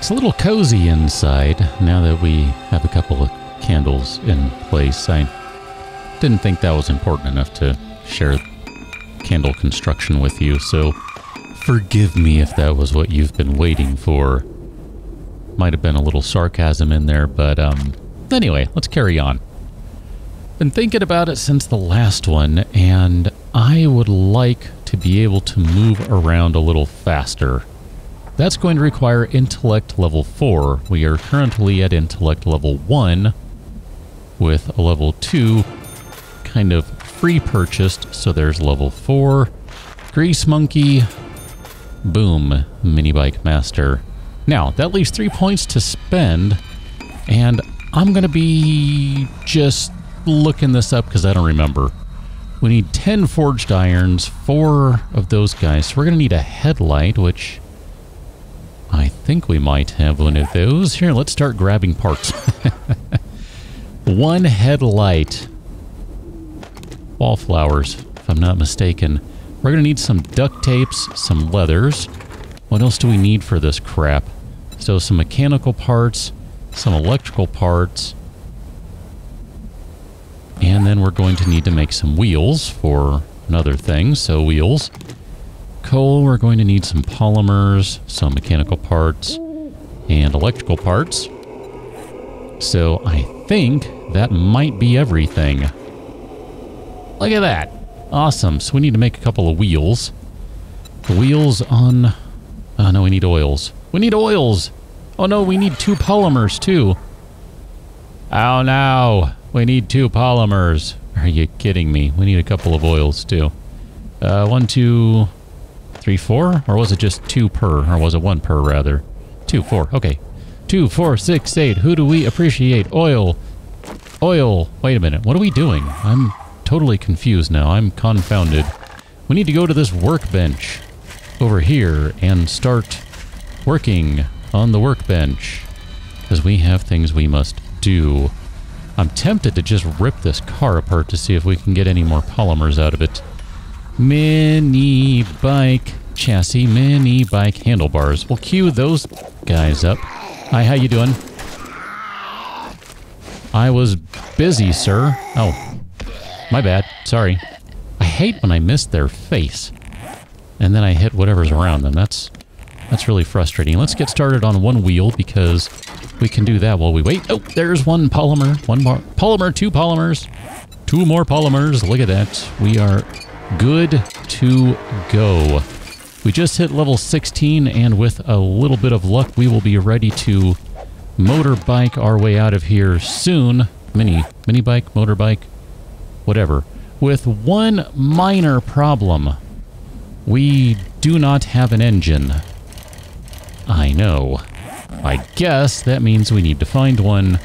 It's a little cozy inside now that we have a couple of candles in place. I didn't think that was important enough to share candle construction with you, so forgive me if that was what you've been waiting for. Might have been a little sarcasm in there, but anyway, let's carry on. Been thinking about it since the last one, and I would like to be able to move around a little faster. That's going to require intellect level 4. We are currently at intellect level 1 with a level 2 kind of free purchased. So there's level 4. Grease monkey. Boom. Mini bike master. Now, that leaves 3 points to spend. And I'm going to be just looking this up because I don't remember. We need 10 forged irons, 4 of those guys. So we're going to need a headlight, which I think we might have one of those. Here, let's start grabbing parts. 1 headlight. Wallflowers, if I'm not mistaken. We're going to need some duct tapes, some leathers. What else do we need for this crap? So some mechanical parts, some electrical parts. And then we're going to need to make some wheels for another thing. So wheels. Coal, we're going to need some polymers, some mechanical parts, and electrical parts. So I think that might be everything. Look at that. Awesome. So we need to make a couple of wheels. The wheels on... Oh, no, we need oils. We need oils! Oh, no, we need 2 polymers, too. Oh, no. We need 2 polymers. Are you kidding me? We need a couple of oils, too. 1, 2... 3, 4? Or was it just 2 per? Or was it 1 per, rather? 2, 4. Okay. 2, 4, 6, 8. Who do we appreciate? Oil. Oil. Wait a minute. What are we doing? I'm totally confused now. I'm confounded. We need to go to this workbench over here and start working on the workbench. Because we have things we must do. I'm tempted to just rip this car apart to see if we can get any more polymers out of it. Mini bike chassis, mini bike handlebars. We'll queue those guys up. Hi, how you doing? I was busy, sir. Oh, my bad. Sorry. I hate when I miss their face. And then I hit whatever's around them. That's really frustrating. Let's get started on 1 wheel because we can do that while we wait. Oh, there's 1 polymer. 1 more polymer, 2 polymers. 2 more polymers. Look at that. We are good to go. We just hit level 16, and with a little bit of luck, we will be ready to motorbike our way out of here soon. Mini bike, motorbike, whatever. With 1 minor problem. We do not have an engine. I know. I guess that means we need to find one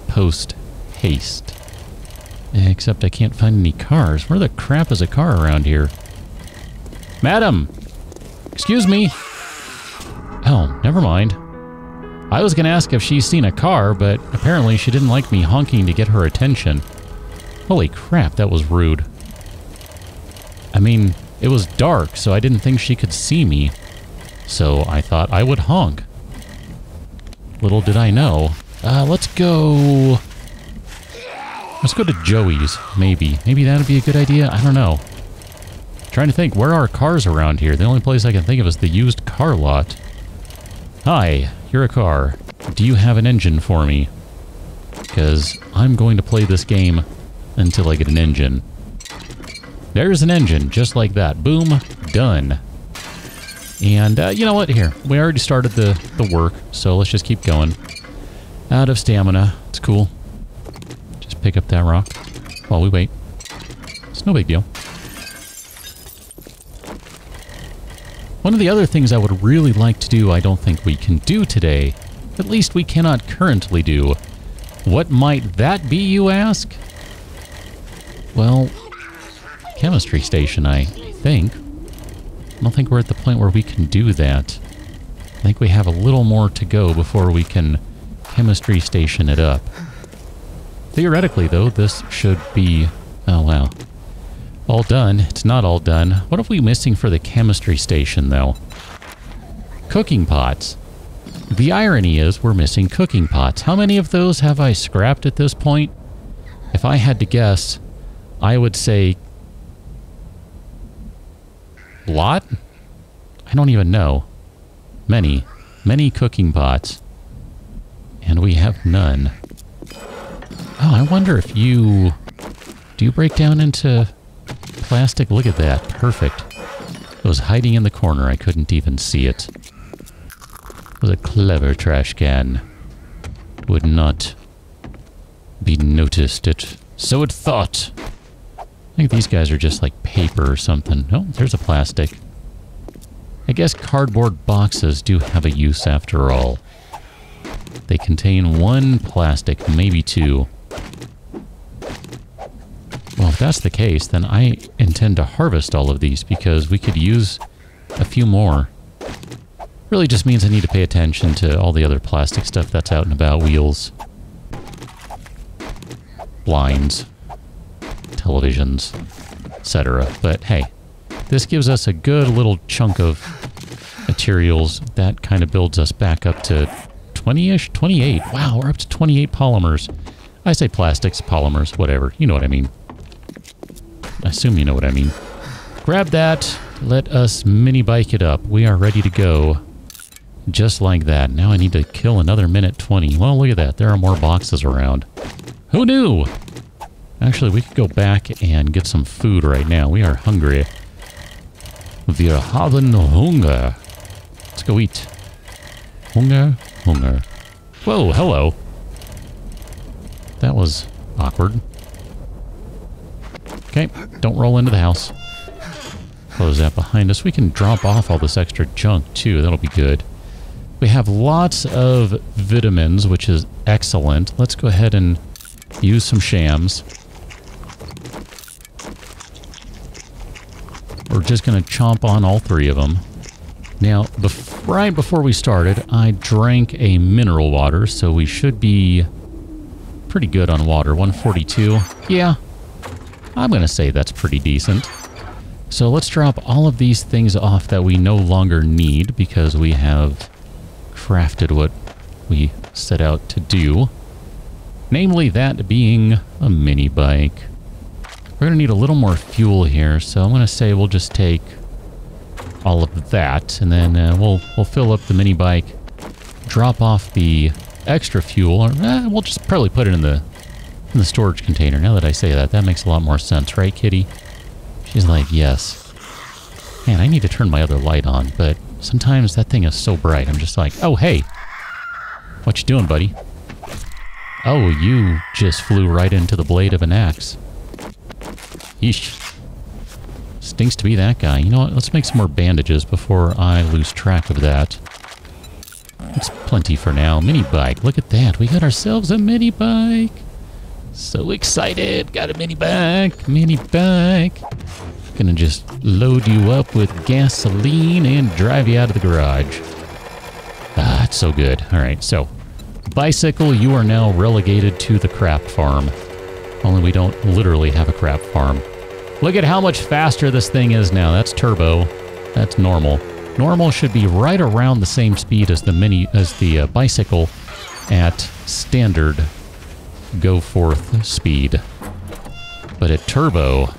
post-haste. Except I can't find any cars. Where the crap is a car around here? Madam! Excuse me! Oh, never mind. I was going to ask if she's seen a car, but apparently she didn't like me honking to get her attention. Holy crap, that was rude. I mean, it was dark, so I didn't think she could see me. So I thought I would honk. Little did I know. Let's go... Let's go to Joey's, maybe. Maybe that'd be a good idea? I don't know. Trying to think, where are cars around here? The only place I can think of is the used car lot. Hi, you're a car. Do you have an engine for me? Because I'm going to play this game until I get an engine. There's an engine, just like that. Boom, done. And you know what? Here, we already started the work, so let's just keep going. Out of stamina. It's cool. Pick up that rock while we wait. It's no big deal. One of the other things I would really like to do, I don't think we can do today. At least we cannot currently do. What might that be, you ask? Well, chemistry station, I think. I don't think we're at the point where we can do that. I think we have a little more to go before we can chemistry station it up. Theoretically, though, this should be... Oh, wow. All done. It's not all done. What are we missing for the chemistry station, though? Cooking pots. The irony is we're missing cooking pots. How many of those have I scrapped at this point? If I had to guess, I would say... lot? I don't even know. Many. Many cooking pots. And we have none. Oh, I wonder if you... do you break down into plastic? Look at that. Perfect. It was hiding in the corner. I couldn't even see it. It was a clever trash can. Would not be noticed. So it thought. I think these guys are just like paper or something. Oh, there's a plastic. I guess cardboard boxes do have a use after all. They contain one plastic, maybe two. Well, if that's the case, then I intend to harvest all of these because we could use a few more. Really just means I need to pay attention to all the other plastic stuff that's out and about. Wheels, blinds, televisions, etc. But hey, this gives us a good little chunk of materials. That kind of builds us back up to 20-ish? 28. Wow, we're up to 28 polymers. I say plastics, polymers, whatever. You know what I mean. I assume you know what I mean. Grab that. Let us mini bike it up. We are ready to go. Just like that. Now I need to kill another minute 20. Well, look at that. There are more boxes around. Who knew? Actually, we could go back and get some food right now. We are hungry. Wir haben Hunger. Let's go eat. Hunger, hunger. Whoa, hello. That was awkward. Okay, don't roll into the house. Close that behind us. We can drop off all this extra junk, too. That'll be good. We have lots of vitamins, which is excellent. Let's go ahead and use some shams. We're just going to chomp on all three of them. Now, right before we started, I drank a mineral water, so we should be pretty good on water. 142. Yeah, I'm going to say that's pretty decent. So let's drop all of these things off that we no longer need because we have crafted what we set out to do. Namely, that being a mini bike. We're going to need a little more fuel here, so I'm going to say we'll just take all of that, and then we'll fill up the mini bike, drop off the extra fuel, or we'll just probably put it in the storage container. Now that I say that, that makes a lot more sense, right, Kitty? She's like, yes. Man, I need to turn my other light on, but sometimes that thing is so bright. I'm just like, oh, hey. What you doing, buddy? Oh, you just flew right into the blade of an axe. Yeesh. Stinks to be that guy. You know what? Let's make some more bandages before I lose track of that. That's plenty for now. Mini bike. Look at that. We got ourselves a mini bike. So excited. Got a mini bike. Mini bike. Gonna just load you up with gasoline and drive you out of the garage. Ah, it's so good. All right, so bicycle, you are now relegated to the crap farm. Only we don't literally have a crap farm. Look at how much faster this thing is now. That's turbo. That's normal. Normal should be right around the same speed as the bicycle at standard go forth speed. But at turbo,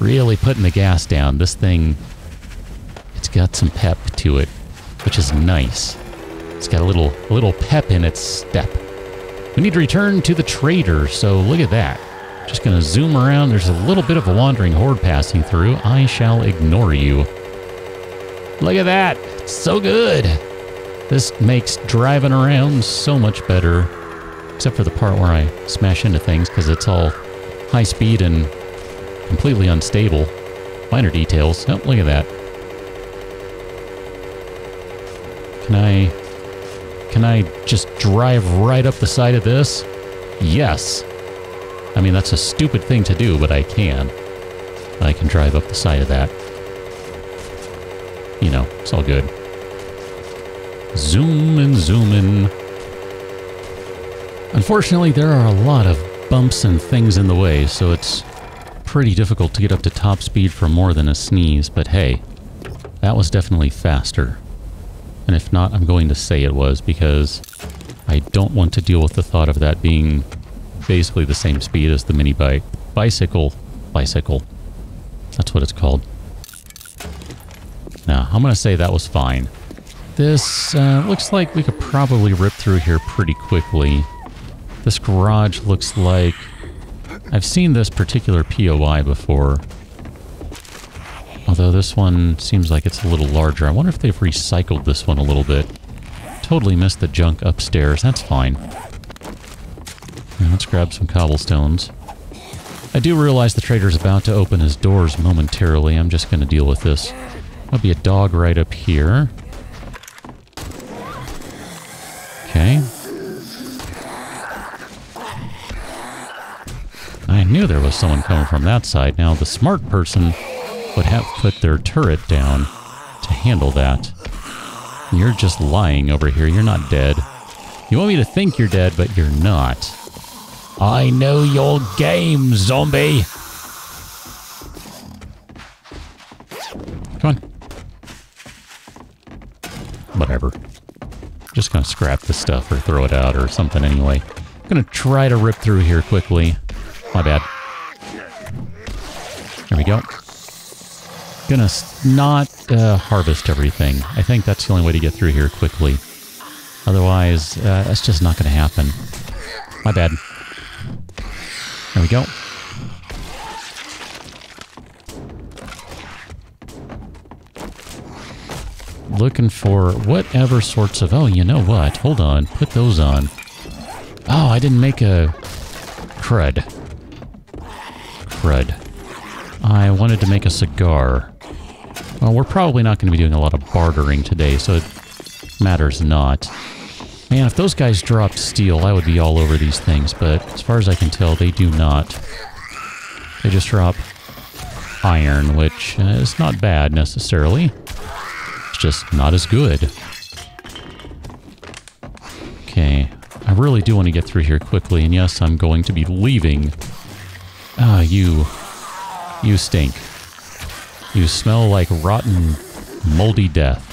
really putting the gas down. This thing, it's got some pep to it, which is nice. It's got a little pep in its step. We need to return to the trader, so look at that. Just gonna zoom around. There's a little bit of a wandering horde passing through. I shall ignore you. Look at that. It's so good. This makes driving around so much better. Except for the part where I smash into things because it's all high speed and completely unstable. Minor details. Oh, look at that. Can I just drive right up the side of this? Yes. I mean, that's a stupid thing to do, but I can. I can drive up the side of that. You know, it's all good. Zoom and zoom in. Unfortunately, there are a lot of bumps and things in the way, so it's pretty difficult to get up to top speed for more than a sneeze, but hey, that was definitely faster. And if not, I'm going to say it was, because I don't want to deal with the thought of that being basically the same speed as the mini bike. Bicycle. That's what it's called. Now, I'm going to say that was fine. This looks like we could probably rip through here pretty quickly. This garage looks like... I've seen this particular POI before. Although this one seems like it's a little larger. I wonder if they've recycled this one a little bit. Totally missed the junk upstairs. That's fine. Now, let's grab some cobblestones. I do realize the trader's about to open his doors momentarily. I'm just going to deal with this. There'll be a dog right up here. Okay. I knew there was someone coming from that side. Now, the smart person would have put their turret down to handle that. You're just lying over here. You're not dead. You want me to think you're dead, but you're not. I know your game, zombie! Come on. Whatever. Just gonna scrap this stuff or throw it out or something anyway. I'm gonna try to rip through here quickly. My bad. There we go. Gonna not harvest everything. I think that's the only way to get through here quickly. Otherwise, that's just not gonna happen. My bad. There we go. Looking for whatever sorts of... Oh, you know what? Hold on. Put those on. Oh, I didn't make a... Crud. I wanted to make a cigar. Well, we're probably not going to be doing a lot of bartering today, so it matters not. Man, if those guys dropped steel, I would be all over these things, but as far as I can tell, they do not. They just drop iron, which is not bad necessarily. It's just not as good. Okay, I really do want to get through here quickly, and yes, I'm going to be leaving. Ah, you stink. You smell like rotten, moldy death.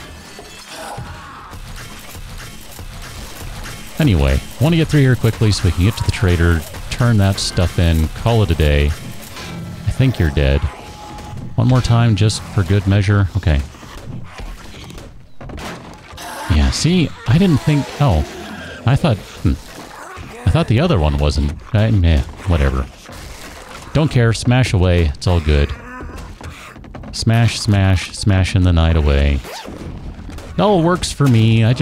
Anyway, I want to get through here quickly so we can get to the trader, turn that stuff in, call it a day. I think you're dead. One more time, just for good measure. Okay. Yeah, see, I didn't think... Oh, I thought the other one wasn't. Meh, whatever. Don't care, smash away, it's all good. Smash, smash, smashing the night away. It all works for me. I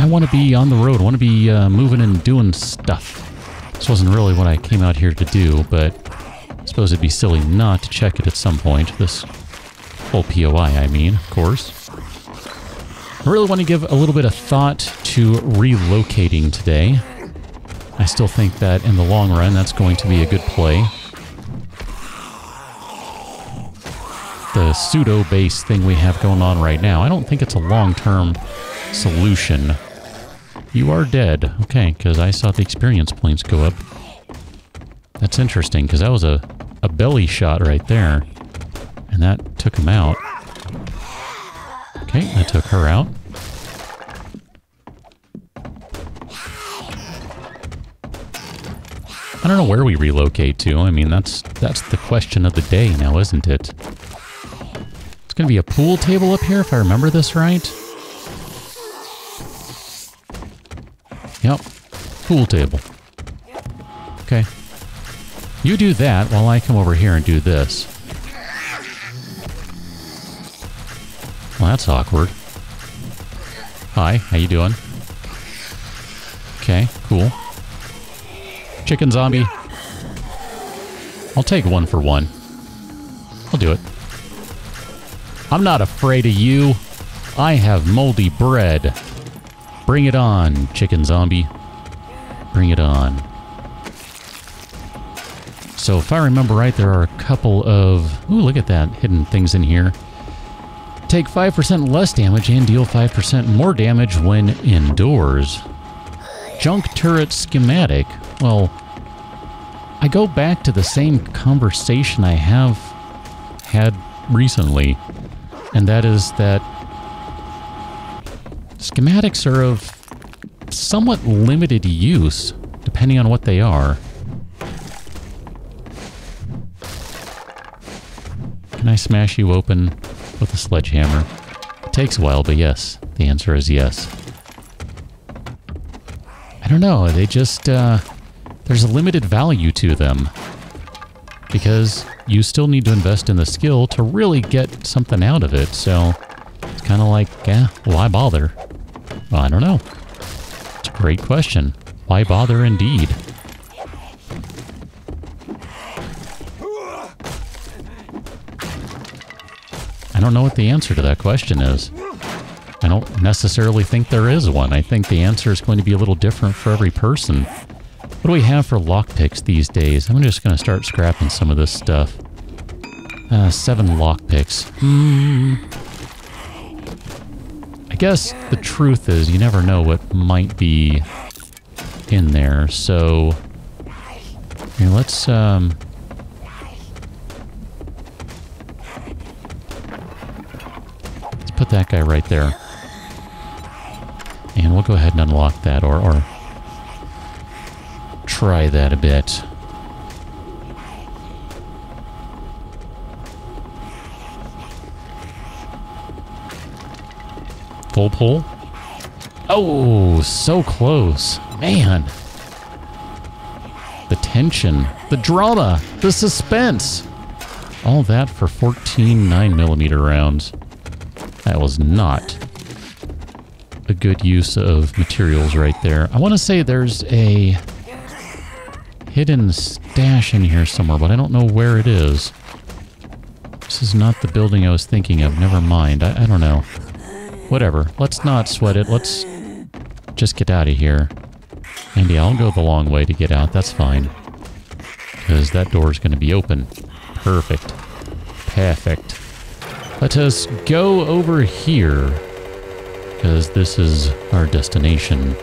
want to be on the road. I want to be moving and doing stuff. This wasn't really what I came out here to do, but I suppose it'd be silly not to check it at some point. This whole POI, I mean, of course. I really want to give a little bit of thought to relocating today. I still think that in the long run, that's going to be a good play. The pseudo-base thing we have going on right now, I don't think it's a long-term solution. You are dead. Okay, because I saw the experience points go up. That's interesting, because that was a belly shot right there. And that took him out. Okay, that took her out. I don't know where we relocate to. I mean, that's the question of the day now, isn't it? It's going to be a pool table up here, if I remember this right. Yep. Pool table. Okay. You do that while I come over here and do this. Well, that's awkward. Hi, how you doing? Okay, cool. Chicken zombie. I'll take 1 for 1. I'll do it. I'm not afraid of you. I have moldy bread. Bring it on, chicken zombie. Bring it on. So if I remember right, there are a couple of... Ooh, look at that. Hidden things in here. Take 5% less damage and deal 5% more damage when indoors. Junk turret schematic. Well, I go back to the same conversation I have had recently. And that is that Schematics are of somewhat limited use, depending on what they are. Can I smash you open with a sledgehammer? It takes a while, but yes. The answer is yes. I don't know, they just, there's a limited value to them. Because you still need to invest in the skill to really get something out of it, so it's kind of like, why bother? Well, I don't know. It's a great question. Why bother indeed? I don't know what the answer to that question is. I don't necessarily think there is one. I think the answer is going to be a little different for every person. What do we have for lockpicks these days? I'm just going to start scrapping some of this stuff. 7 lockpicks. I guess the truth is you never know what might be in there, so... Here, let's put that guy right there. And we'll go ahead and unlock that, or try that a bit. Full pull. Oh, so close. Man. The tension, the drama, the suspense. All that for 14 9mm rounds. That was not a good use of materials right there. I want to say there's a hidden stash in here somewhere, but I don't know where it is. This is not the building I was thinking of. Never mind. I don't know. Whatever. Let's not sweat it. Let's just get out of here. And yeah, I'll go the long way to get out. That's fine. Because that door is going to be open. Perfect. Perfect. Let us go over here. Because this is our destination.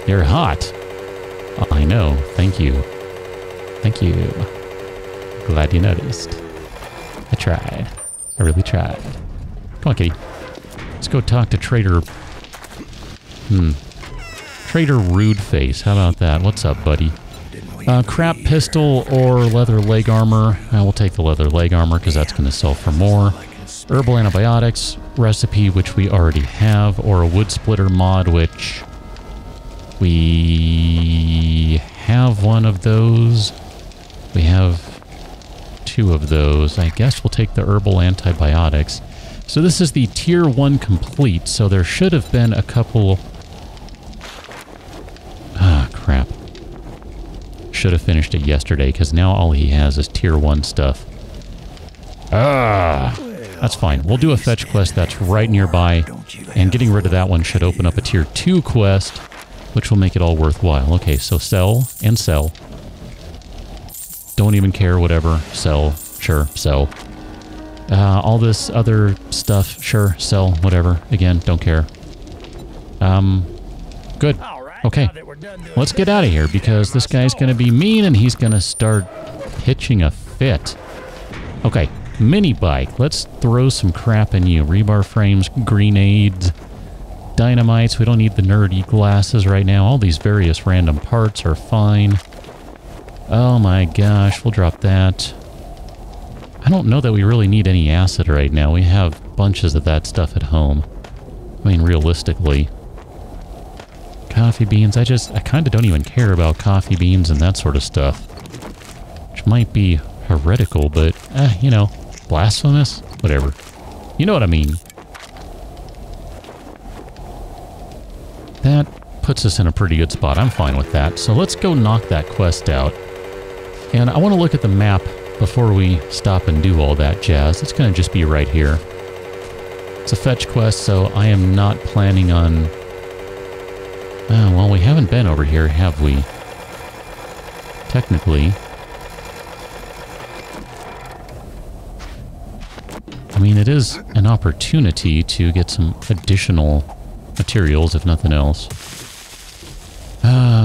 You're hot. I know. Thank you. Thank you. Glad you noticed. I tried. I really tried. Come on, kitty. Let's go talk to Trader... Trader Rudeface. How about that? What's up, buddy? Crap pistol or leather leg armor. I will take the leather leg armor because that's going to sell for more. Herbal antibiotics recipe, which we already have, or a wood splitter mod, which we have one of those. We have 2 of those. I guess we'll take the herbal antibiotics. So this is the tier 1 complete, so there should have been a couple... Ah, crap. Should have finished it yesterday, because now all he has is tier 1 stuff. Ah! That's fine. We'll do a fetch quest that's right nearby, and getting rid of that one should open up a tier 2 quest, which will make it all worthwhile. Okay, so sell and sell. Don't even care, whatever. Sell. Sure, sell. All this other stuff, sure, sell, whatever. Again, don't care. Good. Okay. Let's get out of here, because this guy's going to be mean, and he's going to start pitching a fit. Okay. Mini bike. Let's throw some crap in you. Rebar frames, grenades, dynamites. We don't need the nerdy glasses right now. All these various random parts are fine. Oh my gosh, we'll drop that. I don't know that we really need any acid right now. We have bunches of that stuff at home. I mean, realistically. Coffee beans. I kind of don't even care about coffee beans and that sort of stuff. Which might be heretical, but, you know, blasphemous? Whatever. You know what I mean. That puts us in a pretty good spot. I'm fine with that. So let's go knock that quest out. And I want to look at the map before we stop and do all that jazz. It's going to just be right here. It's a fetch quest, so I am not planning on... well, we haven't been over here, have we? Technically. I mean, it is an opportunity to get some additional materials, if nothing else.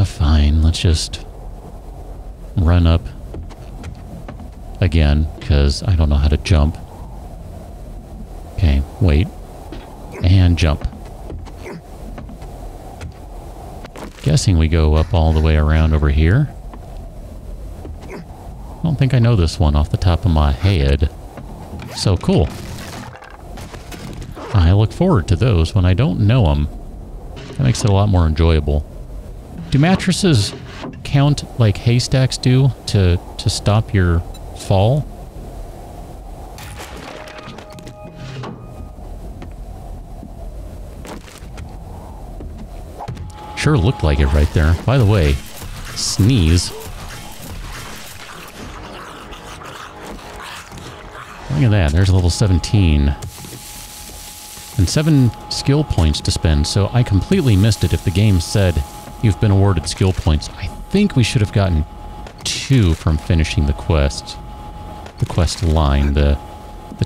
Fine. Let's just run up again, because I don't know how to jump. Okay, wait. And jump. Guessing we go up all the way around over here. I don't think I know this one off the top of my head. So cool. I look forward to those when I don't know them. That makes it a lot more enjoyable. Do mattresses count like haystacks do to stop your fall? Sure looked like it right there. By the way, sneeze. Look at that, there's level 17. And 7 skill points to spend, so I completely missed it if the game said you've been awarded skill points. I think we should have gotten 2 from finishing the quest. The quest line, the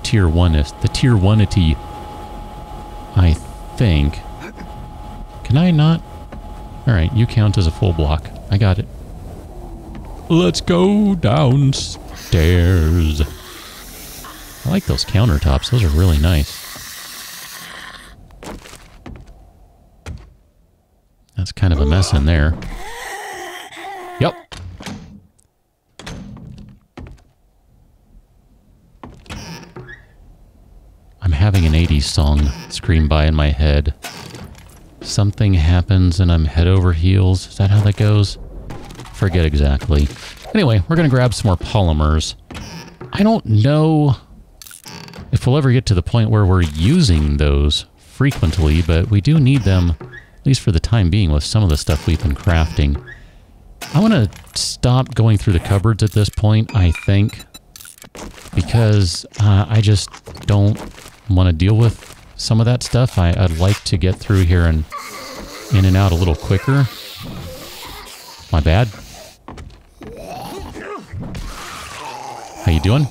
tier 1-ity, I think. Can I not? Alright, you count as a full block. I got it. Let's go downstairs. I like those countertops. Those are really nice. That's kind of a mess in there. Yep. I'm having an 80s song scream by in my head. Something happens and I'm head over heels. Is that how that goes? Forget exactly. Anyway, we're going to grab some more polymers. I don't know if we'll ever get to the point where we're using those frequently, but we do need them, at least for the time being, with some of the stuff we've been crafting. I want to stop going through the cupboards at this point, I think, because I just don't want to deal with some of that stuff. I'd like to get through here and in and out a little quicker. My bad. How you doing?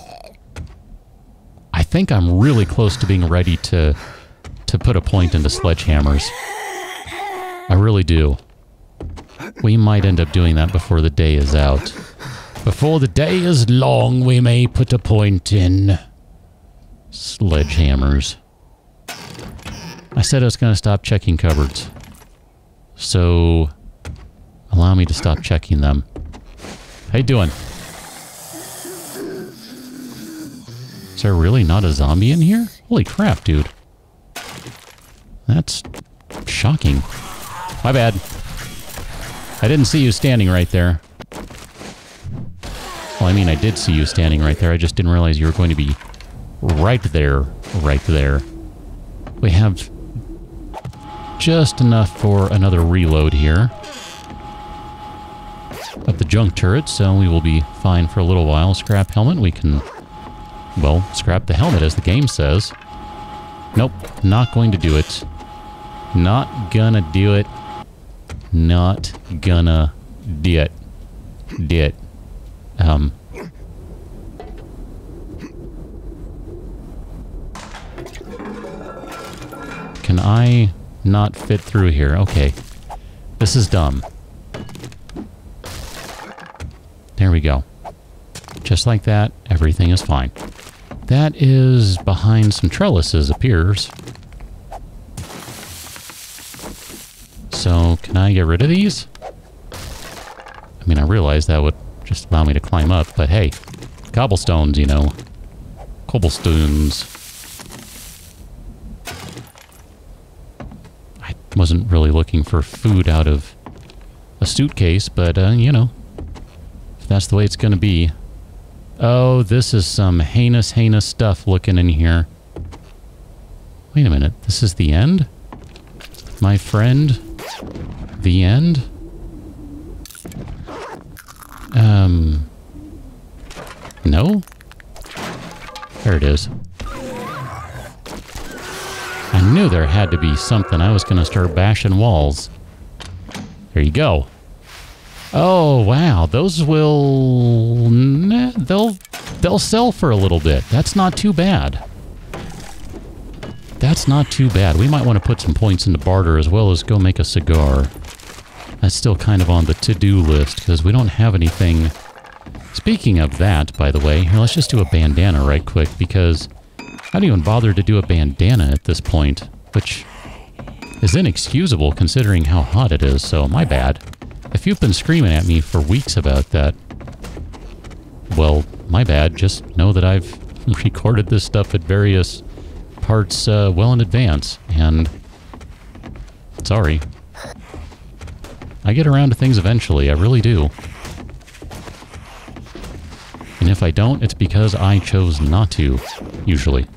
I think I'm really close to being ready to put a point into sledgehammers. I really do. We might end up doing that before the day is out. Before the day is long, we may put a point in sledgehammers. I said I was going to stop checking cupboards. So, allow me to stop checking them. How you doing? Is there really not a zombie in here? Holy crap, dude. That's shocking. My bad. I didn't see you standing right there. Well, I mean, I did see you standing right there. I just didn't realize you were going to be right there. Right there. We have just enough for another reload here of the junk turret, so we will be fine for a little while. Scrap helmet, we can, well, scrap the helmet as the game says. Nope, not going to do it. Not gonna do it. Not gonna do it. Did. Can I not fit through here? Okay. This is dumb. There we go. Just like that, everything is fine. That is behind some trellises, appears. So, can I get rid of these? I mean, I realize that would just allow me to climb up, but hey, cobblestones, you know. Cobblestones. I wasn't really looking for food out of a suitcase, but, you know, if that's the way it's going to be. Oh, this is some heinous, heinous stuff looking in here. Wait a minute, this is the end? My friend? The end? No? There it is. I knew there had to be something. I was going to start bashing walls. There you go. Oh, wow. Those will... They'll sell for a little bit. That's not too bad. That's not too bad. We might want to put some points into barter as well as go make a cigar. That's still kind of on the to-do list because we don't have anything... Speaking of that, by the way, here, let's just do a bandana right quick because I don't even bother to do a bandana at this point. which is inexcusable considering how hot it is, so my bad. If you've been screaming at me for weeks about that, well, my bad. Just know that I've recorded this stuff at various parts well in advance, and sorry. I get around to things eventually, I really do. And if I don't, it's because I chose not to, usually.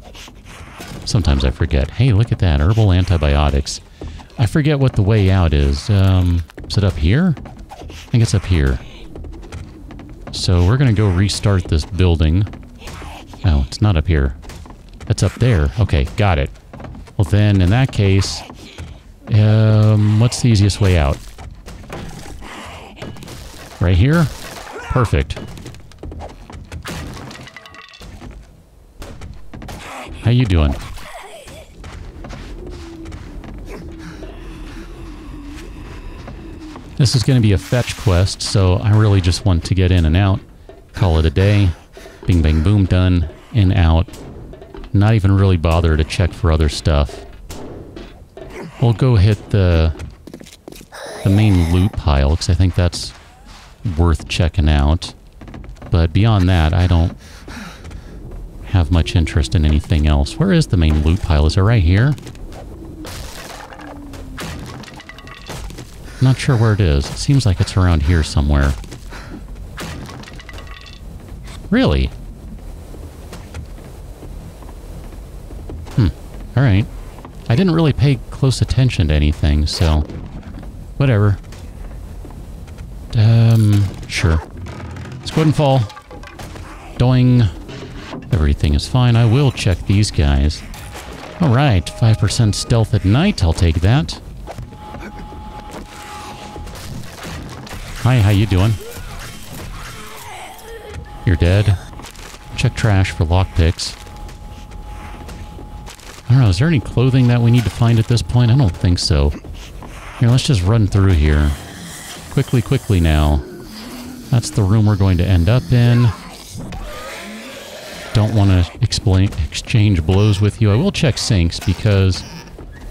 Sometimes I forget. Hey, look at that, herbal antibiotics. I forget what the way out is. Is it up here? I think it's up here. So we're gonna go restart this building. Oh, it's not up here. It's up there. Okay, got it. Well then, in that case, what's the easiest way out? Right here? Perfect. How you doing? This is going to be a fetch quest, so I really just want to get in and out. Call it a day. Bing, bang, boom, done. In, out. Not even really bother to check for other stuff. We'll go hit the main loot pile, because I think that's worth checking out. But beyond that, I don't have much interest in anything else. Where is the main loot pile? Is it right here? Not sure where it is. It seems like it's around here somewhere. Really? Alright. I didn't really pay close attention to anything, so whatever. Sure. Let's go ahead and fall. Doing. Everything is fine. I will check these guys. Alright, 5% stealth at night. I'll take that. Hi, how you doing? You're dead. Check trash for lockpicks. I don't know, is there any clothing that we need to find at this point? I don't think so. Here, let's just run through here. Quickly, quickly now. That's the room we're going to end up in. Don't want to exchange blows with you. I will check sinks because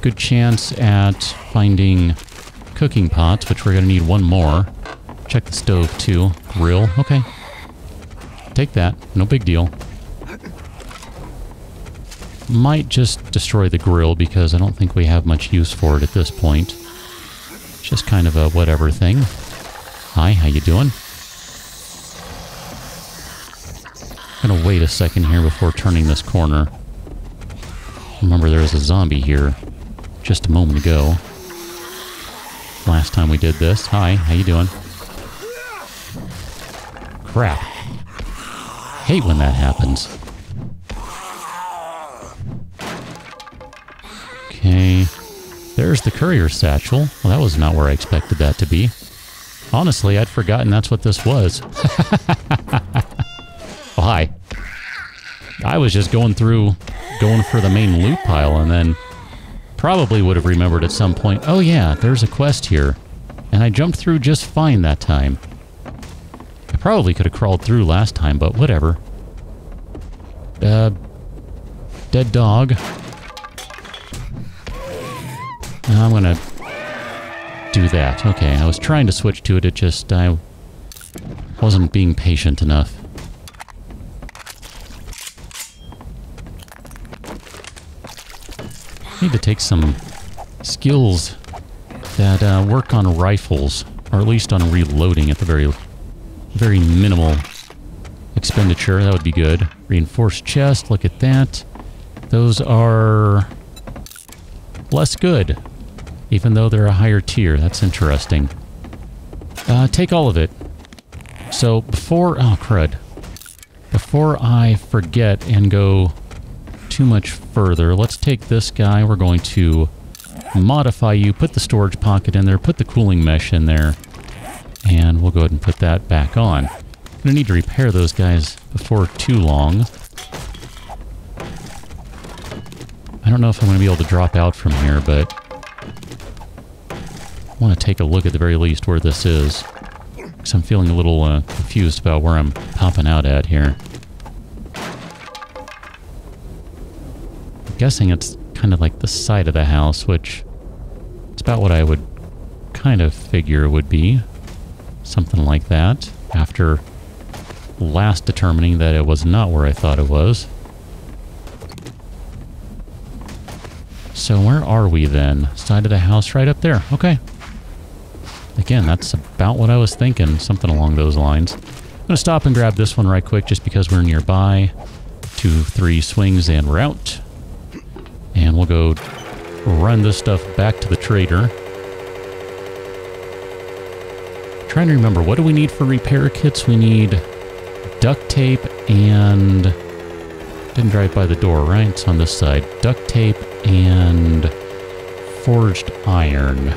good chance at finding cooking pots, which we're going to need one more. Check the stove too. Grill. Okay. Take that. No big deal. Might just destroy the grill because I don't think we have much use for it at this point. Just kind of a whatever thing. Hi, how you doing? Gonna wait a second here before turning this corner. Remember there was a zombie here just a moment ago. Last time we did this. Hi, how you doing? Crap. Hate when that happens. Okay. There's the courier satchel. Well, that was not where I expected that to be. Honestly, I'd forgotten that's what this was. Oh, hi. I was just going for the main loot pile, and then probably would have remembered at some point, oh yeah, there's a quest here. And I jumped through just fine that time. I probably could have crawled through last time, but whatever. Dead dog. I'm gonna do that. Okay, I was trying to switch to it, it just, I wasn't being patient enough. Need to take some skills that work on rifles, or at least on reloading at the very minimal expenditure. That would be good. Reinforced chest, look at that. Those are less good, even though they're a higher tier. That's interesting. Take all of it. So before, oh crud, before I forget and go too much further, let's take this guy. We're going to modify you, put the storage pocket in there, put the cooling mesh in there, and we'll go ahead and put that back on. I'm gonna need to repair those guys before too long. I don't know if I'm going to be able to drop out from here, but I want to take a look at the very least where this is, because I'm feeling a little confused about where I'm popping out at here. I'm guessing it's kind of like the side of the house, which it's about what I would kind of figure would be. Something like that, after last determining that it was not where I thought it was. So where are we then? Side of the house right up there. Okay. Again, that's about what I was thinking. Something along those lines. I'm going to stop and grab this one right quick just because we're nearby. 2, 3 swings and we're out. And we'll go run this stuff back to the trader. Trying to remember, what do we need for repair kits? We need duct tape and... Didn't drive by the door, right? It's on this side. Duct tape and forged iron.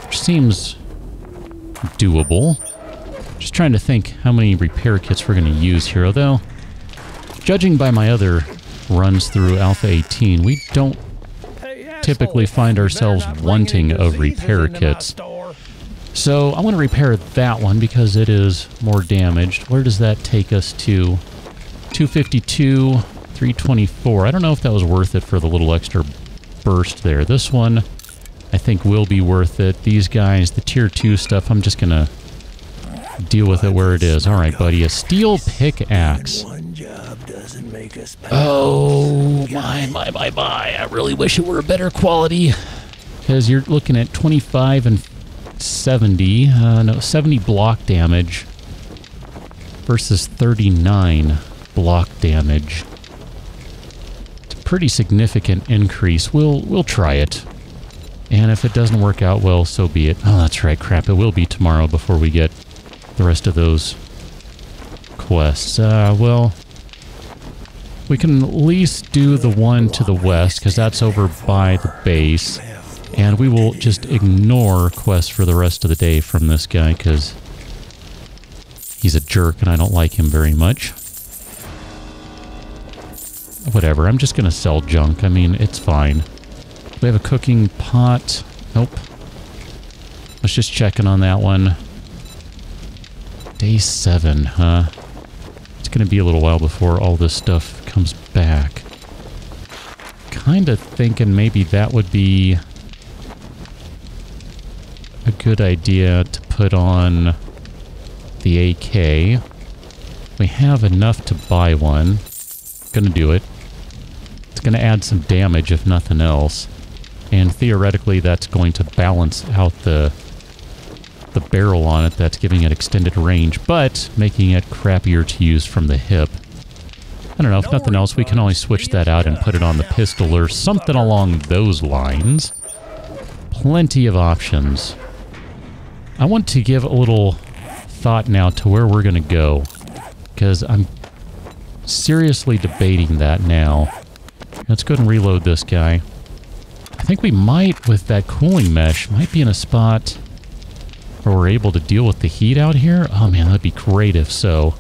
Which seems doable. Just trying to think how many repair kits we're going to use here, although judging by my other runs through Alpha 18, we don't typically find ourselves wanting of repair kits. So I'm going to repair that one because it is more damaged. Where does that take us to? 252, 324. I don't know if that was worth it for the little extra burst there. This one, I think, will be worth it. These guys, the tier 2 stuff, I'm just going to deal with it where it is. All right, buddy, a steel pickaxe. Oh, my. I really wish it were a better quality because you're looking at 25 and 70. No, 70 block damage versus 39 block damage. It's a pretty significant increase. We'll try it. And if it doesn't work out, well, so be it. Oh, that's right, crap. It will be tomorrow before we get the rest of those quests. Well, we can at least do the one to the west, because that's over by the base. And we will just ignore quests for the rest of the day from this guy, because he's a jerk and I don't like him very much. Whatever, I'm just going to sell junk. I mean, it's fine. We have a cooking pot. Nope. Let's just checking on that one. Day 7, huh? It's going to be a little while before all this stuff comes back. Kind of thinking maybe that would be a good idea to put on the AK. We have enough to buy one. Gonna do it. It's gonna add some damage if nothing else. And theoretically that's going to balance out the barrel on it that's giving it extended range, but making it crappier to use from the hip. I don't know, if nothing else, we can always switch that out and put it on the pistol or something along those lines. Plenty of options. I want to give a little thought now to where we're going to go, because I'm seriously debating that now. Let's go ahead and reload this guy. I think we might, with that cooling mesh, might be in a spot where we're able to deal with the heat out here. Oh man, that'd be great if so.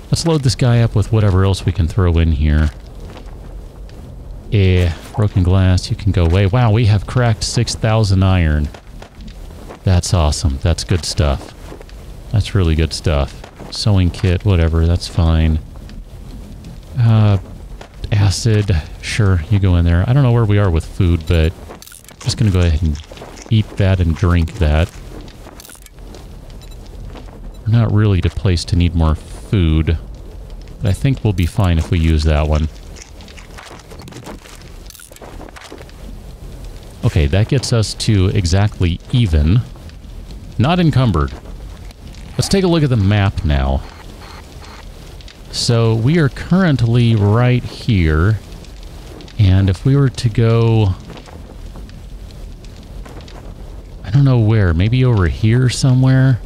Let's load this guy up with whatever else we can throw in here. Broken glass, you can go away. Wow, we have cracked 6,000 iron. That's awesome. That's good stuff. That's really good stuff. Sewing kit, whatever, that's fine. Acid, sure, you go in there. I don't know where we are with food, but I'm just going to go ahead and eat that and drink that. We're not really the place to need more food, but I think we'll be fine if we use that one. Okay, that gets us to exactly even. Not encumbered. Let's take a look at the map now. So we are currently right here, and if we were to go, I don't know where, maybe over here somewhere?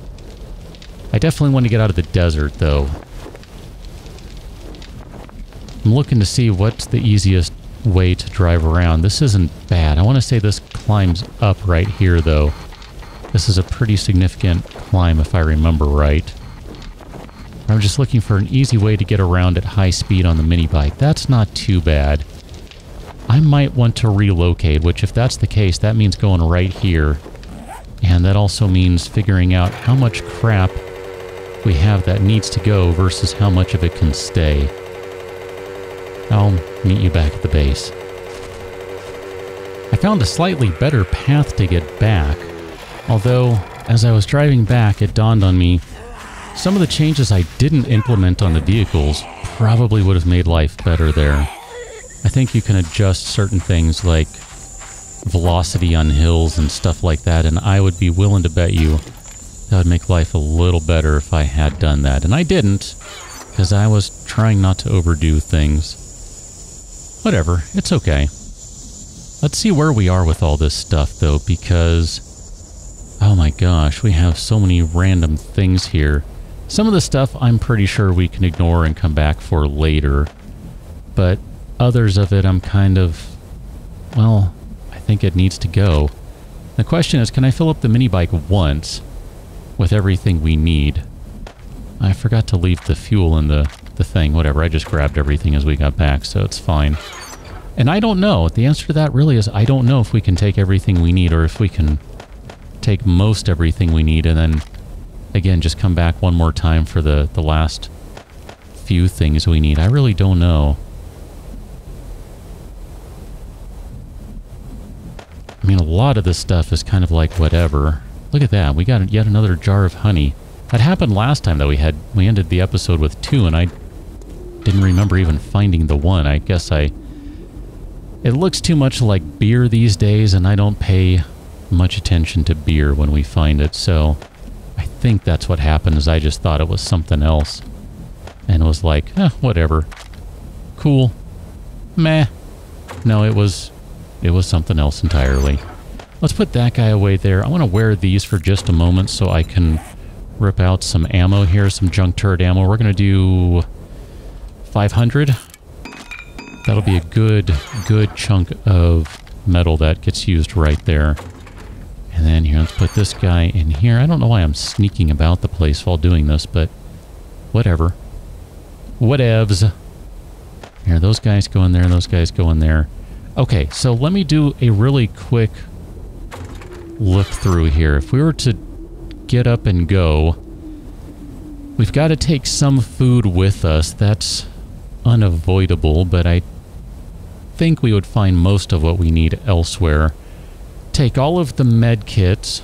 I definitely want to get out of the desert, though. I'm looking to see what's the easiest way to drive around. This isn't bad. I want to say this climbs up right here, though. This is a pretty significant climb, if I remember right. I'm just looking for an easy way to get around at high speed on the mini bike. That's not too bad. I might want to relocate, which if that's the case, that means going right here. And that also means figuring out how much crap we have that needs to go versus how much of it can stay. I'll meet you back at the base. found a slightly better path to get back. Although, as I was driving back, it dawned on me, some of the changes I didn't implement on the vehicles probably would have made life better there. I think you can adjust certain things like velocity on hills and stuff like that, and I would be willing to bet you that would make life a little better if I had done that. And I didn't, because I was trying not to overdo things. Whatever, it's okay. Let's see where we are with all this stuff, though, because, oh my gosh, we have so many random things here. Some of the stuff I'm pretty sure we can ignore and come back for later, but others of it I'm kind of, well, I think it needs to go. The question is, can I fill up the mini bike once with everything we need? I forgot to leave the fuel in the thing. Whatever, I just grabbed everything as we got back, so it's fine. And I don't know. The answer to that really is I don't know if we can take everything we need or if we can take most everything we need and then, again, just come back one more time for the last few things we need. I really don't know. I mean, a lot of this stuff is kind of like whatever. Look at that. We got yet another jar of honey. That happened last time that we ended the episode with 2, and I didn't remember even finding the one. I guess it looks too much like beer these days, and I don't pay much attention to beer when we find it, so I think that's what happened, is I just thought it was something else. And it was like, whatever. Cool. Meh. No, it was something else entirely. Let's put that guy away there. I want to wear these for just a moment so I can rip out some ammo here, some junk turret ammo. We're going to do 500. That'll be a good chunk of metal that gets used right there. And then here, let's put this guy in here. I don't know why I'm sneaking about the place while doing this, but whatever. Whatevs. Here, those guys go in there, those guys go in there. Okay, so let me do a really quick look through here. If we were to get up and go, we've got to take some food with us. That's unavoidable, but I think we would find most of what we need elsewhere. Take all of the med kits.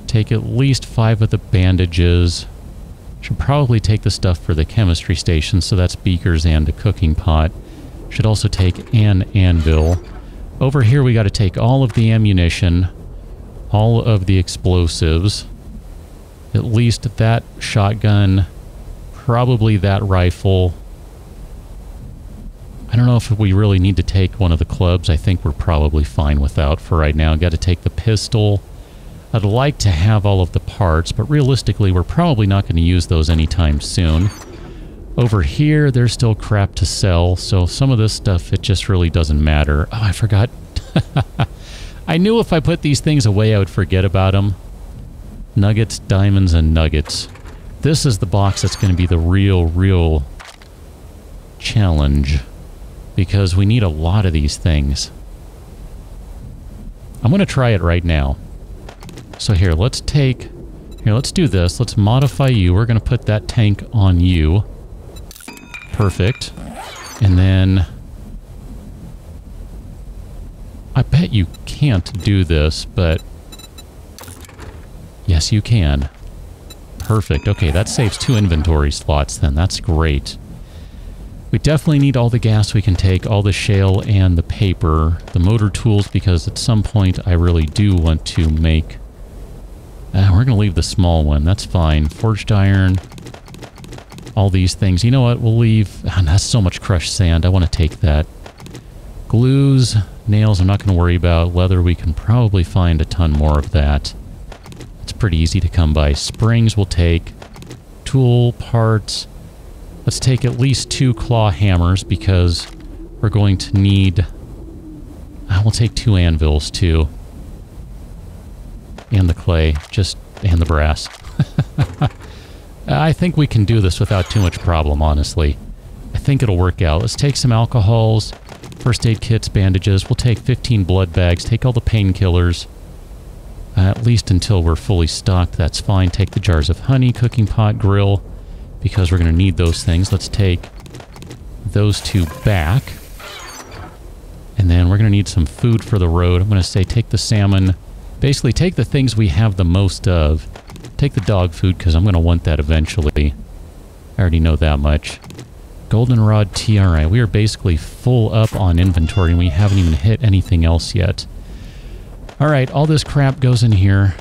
Take at least 5 of the bandages. Should probably take the stuff for the chemistry station, so that's beakers and a cooking pot. Should also take an anvil. Over here we got to take all of the ammunition, all of the explosives, at least that shotgun, probably that rifle. I don't know if we really need to take one of the clubs. I think we're probably fine without for right now. Got to take the pistol. I'd like to have all of the parts, but realistically we're probably not going to use those anytime soon. Over here, there's still crap to sell, so some of this stuff, it just really doesn't matter. Oh, I forgot. I knew if I put these things away, I would forget about them. Nuggets, diamonds, and nuggets. This is the box that's going to be the real challenge, because we need a lot of these things. I'm going to try it right now. So here, let's do this. Let's modify you. We're going to put that tank on you. Perfect. And then I bet you can't do this, but yes, you can. Perfect. Okay, that saves 2 inventory slots then. That's great. We definitely need all the gas we can take, all the shale and the paper, the motor tools, because at some point I really do want to make... we're going to leave the small one. That's fine. Forged iron... all these things. You know what? We'll leave... that's so much crushed sand. I want to take that. Glues, nails, I'm not going to worry about. Leather, we can probably find a ton more of that. It's pretty easy to come by. Springs we'll take. Tool, parts. Let's take at least 2 claw hammers because we're going to need... we'll take 2 anvils too. And the clay. And the brass. I think we can do this without too much problem, honestly. I think it'll work out. Let's take some alcohols, first aid kits, bandages. We'll take 15 blood bags, take all the painkillers. At least until we're fully stocked, that's fine. Take the jars of honey, cooking pot, grill, because we're going to need those things. Let's take those 2 back. And then we're going to need some food for the road. I'm going to say take the salmon. Basically, take the things we have the most of. Take the dog food, because I'm going to want that eventually. I already know that much. Goldenrod tiara. We are basically full up on inventory, and we haven't even hit anything else yet. Alright, all this crap goes in here.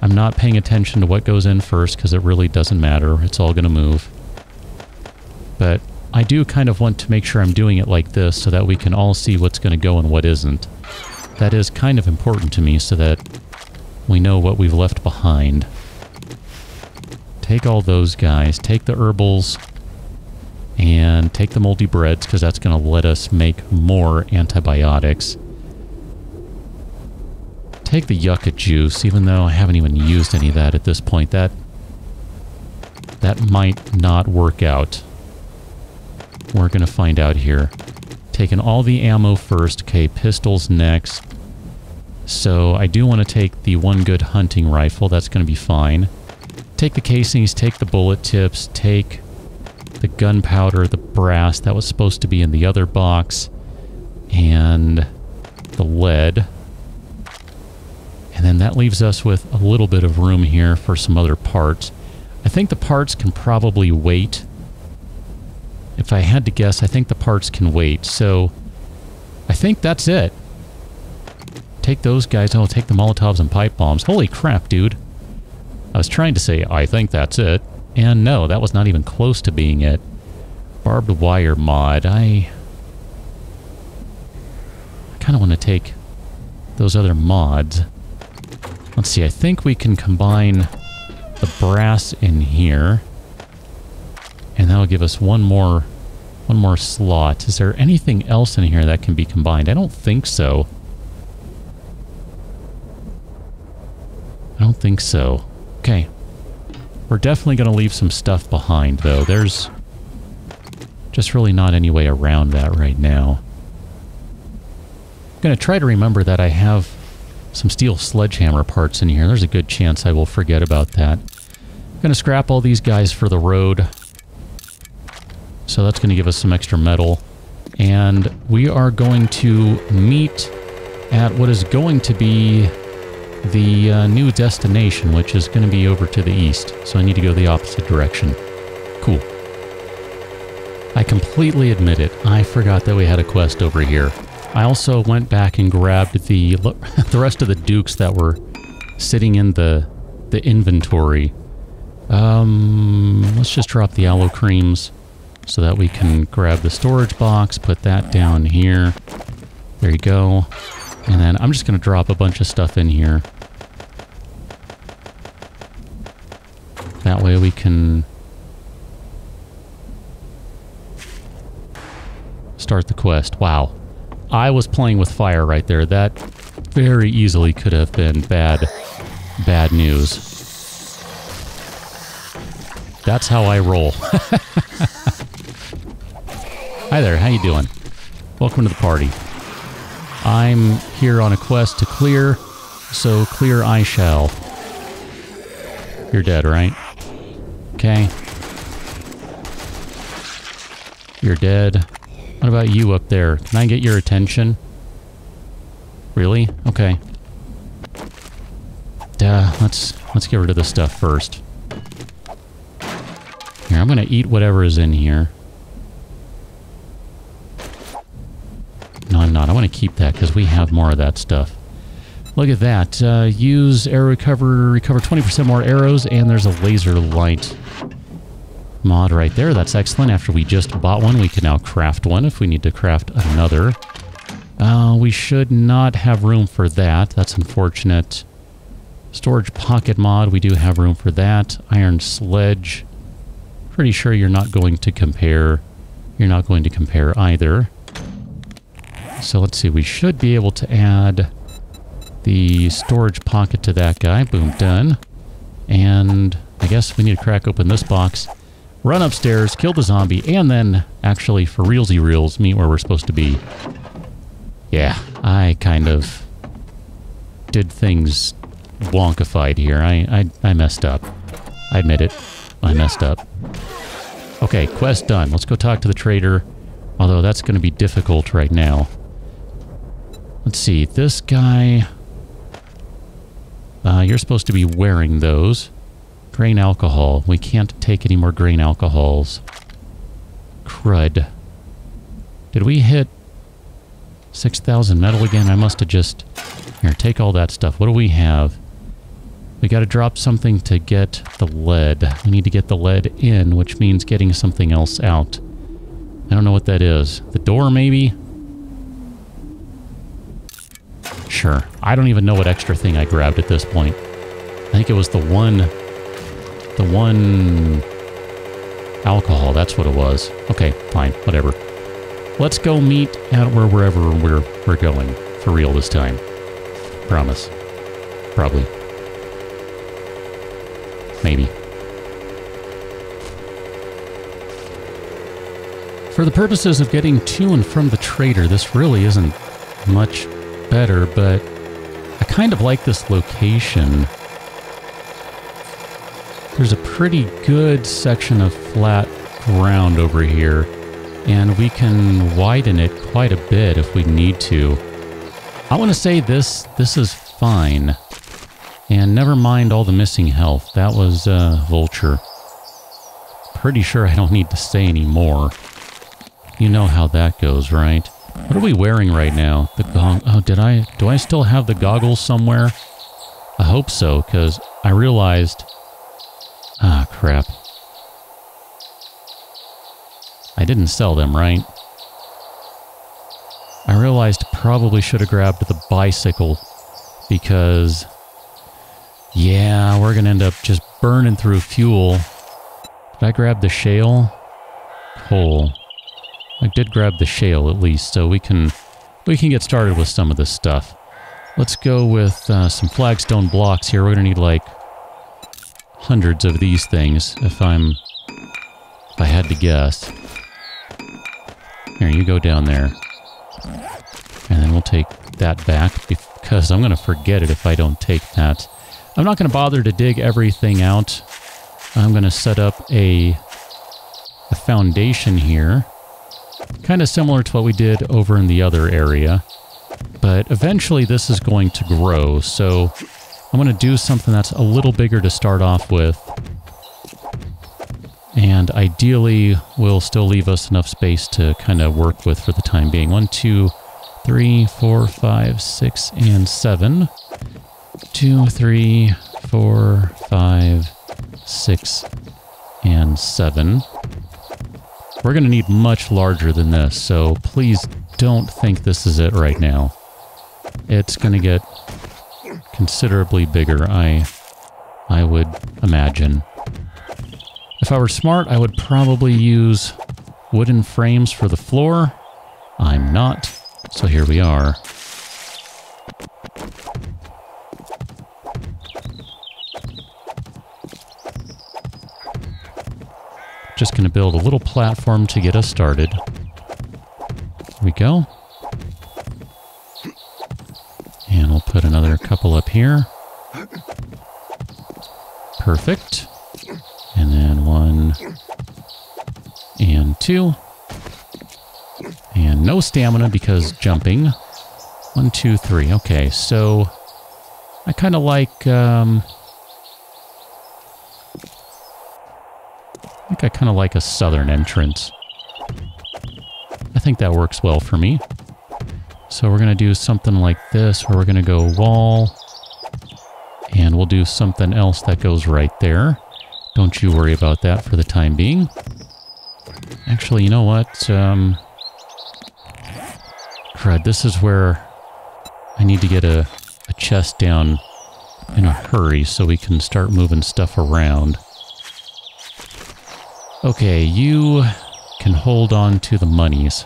I'm not paying attention to what goes in first, because it really doesn't matter. It's all going to move. But I do kind of want to make sure I'm doing it like this, so that we can all see what's going to go and what isn't. That is kind of important to me, so that we know what we've left behind. Take all those guys. Take the herbals. And take the moldy breads, because that's going to let us make more antibiotics. Take the yucca juice, even though I haven't even used any of that at this point. That might not work out. We're going to find out here. Taking all the ammo first. Okay, pistols next. So I do want to take the one good hunting rifle. That's going to be fine. Take the casings, take the bullet tips, take the gunpowder, the brass. That was supposed to be in the other box. And the lead. And then that leaves us with a little bit of room here for some other parts. I think the parts can probably wait. If I had to guess, I think the parts can wait. So I think that's it. Take those guys. Oh, take the Molotovs and pipe bombs. Holy crap, dude. I was trying to say, I think that's it. And no, that was not even close to being it. Barbed wire mod. I kind of want to take those other mods. Let's see, I think we can combine the brass in here. And that'll give us one more slot. Is there anything else in here that can be combined? I don't think so. I don't think so. Okay. We're definitely going to leave some stuff behind, though. There's just really not any way around that right now. I'm going to try to remember that I have some steel sledgehammer parts in here. There's a good chance I will forget about that. I'm going to scrap all these guys for the road. So that's going to give us some extra metal. And we are going to meet at what is going to be the new destination, which is going to be over to the east. So I need to go the opposite direction. Cool. I completely admit it. I forgot that we had a quest over here. I also went back and grabbed the rest of the dukes that were sitting in the inventory. Let's just drop the aloe creams so that we can grab the storage box, put that down here. There you go. And then I'm just going to drop a bunch of stuff in here. That way we can start the quest. Wow. I was playing with fire right there. That very easily could have been bad news. That's how I roll. Hi there, how you doing? Welcome to the party. I'm here on a quest to clear, so clear I shall. You're dead, right? Okay. You're dead. What about you up there? Can I get your attention? Really? Okay. Let's get rid of this stuff first. Here, I'm gonna eat whatever is in here. No, I'm not. I want to keep that because we have more of that stuff. Look at that. Use arrow recover 20% more arrows, and there's a laser light mod right there. That's excellent. After we just bought one, we can now craft one if we need to craft another. We should not have room for that. That's unfortunate. Storage pocket mod, we do have room for that. Iron sledge. Pretty sure you're not going to compare. You're not going to compare either. So let's see. We should be able to add the storage pocket to that guy. Boom, done. And I guess we need to crack open this box. Run upstairs, kill the zombie, and then actually, for realsy reals, meet where we're supposed to be. Yeah, I kind of did things wonkified here. I messed up. I admit it. I messed up. Okay, quest done. Let's go talk to the trader. Although that's going to be difficult right now. Let's see, this guy... you're supposed to be wearing those. Grain alcohol. We can't take any more grain alcohols. Crud. Did we hit 6,000 metal again? I must have just... Here, take all that stuff. What do we have? We got to drop something to get the lead. We need to get the lead in, which means getting something else out. I don't know what that is. The door, maybe? Sure. I don't even know what extra thing I grabbed at this point. I think it was the one alcohol. That's what it was. Okay, fine. Whatever. Let's go meet at wherever we're going. For real this time. Promise. Probably. Maybe. For the purposes of getting to and from the trader, this really isn't much better, but I kind of like this location. There's a pretty good section of flat ground over here, and we can widen it quite a bit if we need to. I want to say this is fine. And never mind all the missing health. That was Vulture. Pretty sure I don't need to say any more. You know how that goes, right? What are we wearing right now? The oh, do I still have the goggles somewhere? I hope so, because I realized... Ah, crap. I didn't sell them, right? I realized probably should have grabbed the bicycle, because... Yeah, we're going to end up just burning through fuel. Did I grab the shale? Coal. I did grab the shale at least, so we can get started with some of this stuff. Let's go with some flagstone blocks here. We're going to need like hundreds of these things if I had to guess. Here, you go down there. And then we'll take that back because I'm going to forget it if I don't take that. I'm not going to bother to dig everything out. I'm going to set up a foundation here. Kind of similar to what we did over in the other area. But eventually this is going to grow, so I'm going to do something that's a little bigger to start off with. And ideally will still leave us enough space to kind of work with for the time being. 1, 2, 3, 4, 5, 6, and 7. 2, 3, 4, 5, 6, and 7. We're going to need much larger than this, so please don't think this is it right now. It's going to get considerably bigger, I would imagine. If I were smart, I would probably use wooden frames for the floor. I'm not, so here we are. Just going to build a little platform to get us started. There we go. And we'll put another couple up here. Perfect. And then 1 and 2. And no stamina because jumping. 1, 2, 3. Okay, so I kind of like... I kind of like a southern entrance. I think that works well for me. So we're going to do something like this, where we're going to go wall, and we'll do something else that goes right there. Don't you worry about that for the time being. Actually, you know what? Crud, this is where I need to get a chest down in a hurry so we can start moving stuff around. Okay, you can hold on to the monies.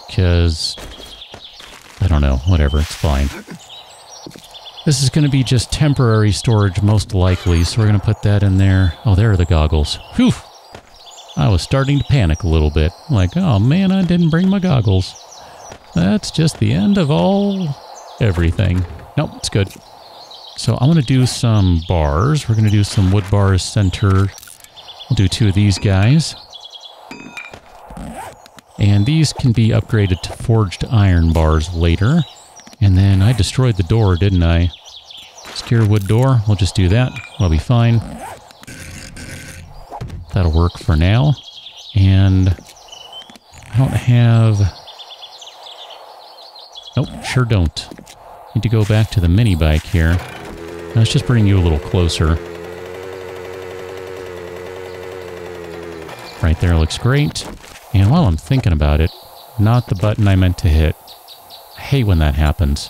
Because, I don't know, whatever, it's fine. This is going to be just temporary storage, most likely, so we're going to put that in there. Oh, there are the goggles. Whew! I was starting to panic a little bit. Like, oh man, I didn't bring my goggles. That's just the end of everything. Nope, it's good. So I'm going to do some bars. We're going to do some wood bars center. We'll do 2 of these guys. And these can be upgraded to forged iron bars later. And then I destroyed the door, didn't I? Skewer wood door. We'll just do that. I'll be fine. That'll work for now. And I don't have... Nope, sure don't. Need to go back to the mini bike here. Let's just bring you a little closer. Right there looks great. And while I'm thinking about it, not the button I meant to hit. I hate when that happens.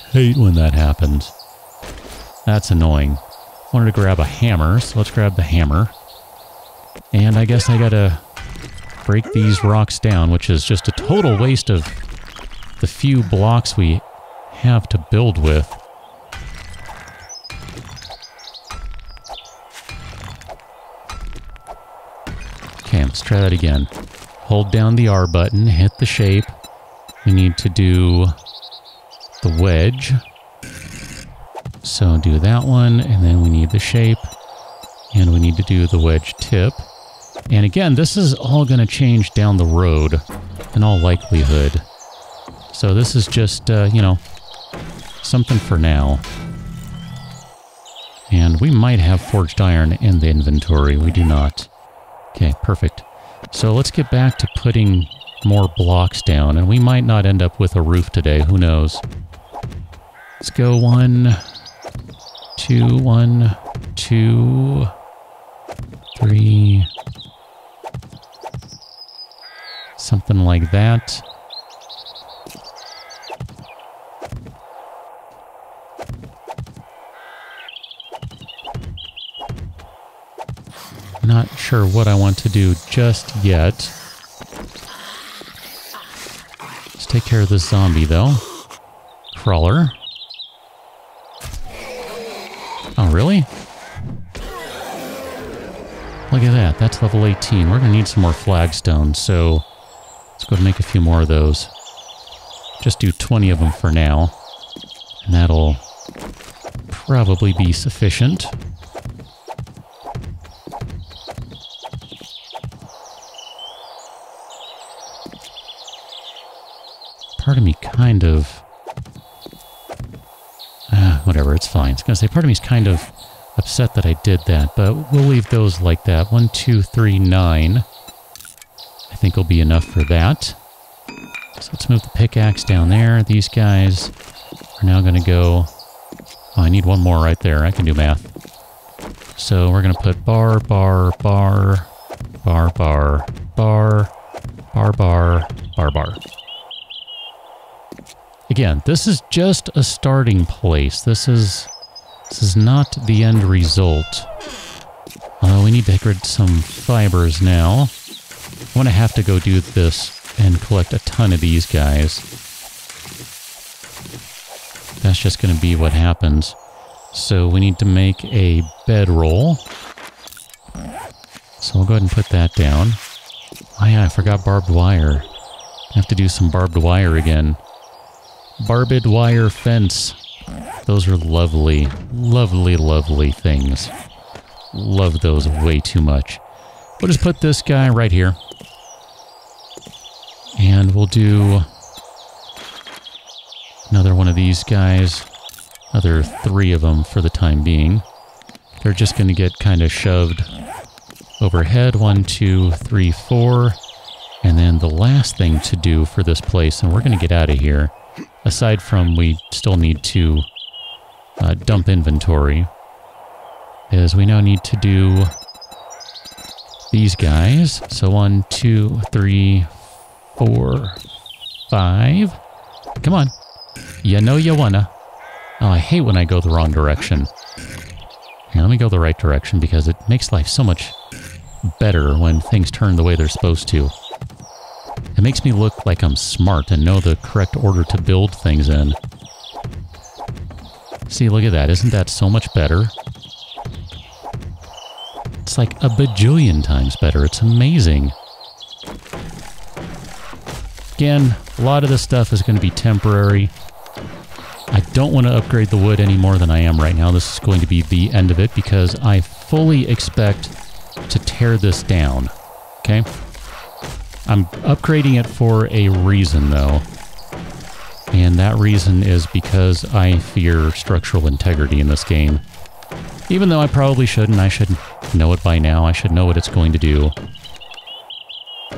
Hate when that happens. That's annoying. Wanted to grab a hammer, so let's grab the hammer. And I guess I gotta break these rocks down, which is just a total waste of the few blocks we have to build with. Okay, let's try that again. Hold down the R button, hit the shape. We need to do the wedge. So do that one, and then we need the shape. And we need to do the wedge tip. And again, this is all going to change down the road, in all likelihood. So this is just, you know, something for now. And we might have forged iron in the inventory. We do not. Okay, perfect. So let's get back to putting more blocks down, and we might not end up with a roof today. Who knows? Let's go 1, 2, 1, 2, 3. Something like that. Not sure what I want to do just yet. Let's take care of this zombie, though. Crawler. Oh, really? Look at that. That's level 18. We're going to need some more flagstones, so let's go and make a few more of those. Just do 20 of them for now, and that'll probably be sufficient. Part of me kind of... whatever, it's fine. I was going to say, part of me is kind of upset that I did that, but we'll leave those like that. 1, 2, 3, 9. I think will be enough for that. So let's move the pickaxe down there. These guys are now going to go... Oh, I need one more right there. I can do math. So we're going to put bar, bar, bar, bar, bar, bar, bar, bar, bar, bar. Again, this is just a starting place. This is not the end result. We need to get some fibers now. I'm going to have to go do this and collect a ton of these guys. That's just going to be what happens. So we need to make a bedroll. So we'll go ahead and put that down. Oh yeah, I forgot barbed wire. I have to do some barbed wire again. Barbed wire fence. Those are lovely, lovely, lovely things. Love those way too much. We'll just put this guy right here. And we'll do another one of these guys. Another 3 of them for the time being. They're just going to get kind of shoved overhead. 1, 2, 3, 4. And then the last thing to do for this place, and we're going to get out of here, aside from we still need to dump inventory, is we now need to do these guys. So 1, 2, 3, 4, 5. Come on. You know you wanna. Oh, I hate when I go the wrong direction. Here, let me go the right direction because it makes life so much better when things turn the way they're supposed to. It makes me look like I'm smart and know the correct order to build things in. See, look at that. Isn't that so much better? It's like a bajillion times better. It's amazing. Again, a lot of this stuff is going to be temporary. I don't want to upgrade the wood any more than I am right now. This is going to be the end of it because I fully expect to tear this down. Okay? I'm upgrading it for a reason, though. And that reason is because I fear structural integrity in this game. Even though I probably shouldn't, I should know it by now. I should know what it's going to do.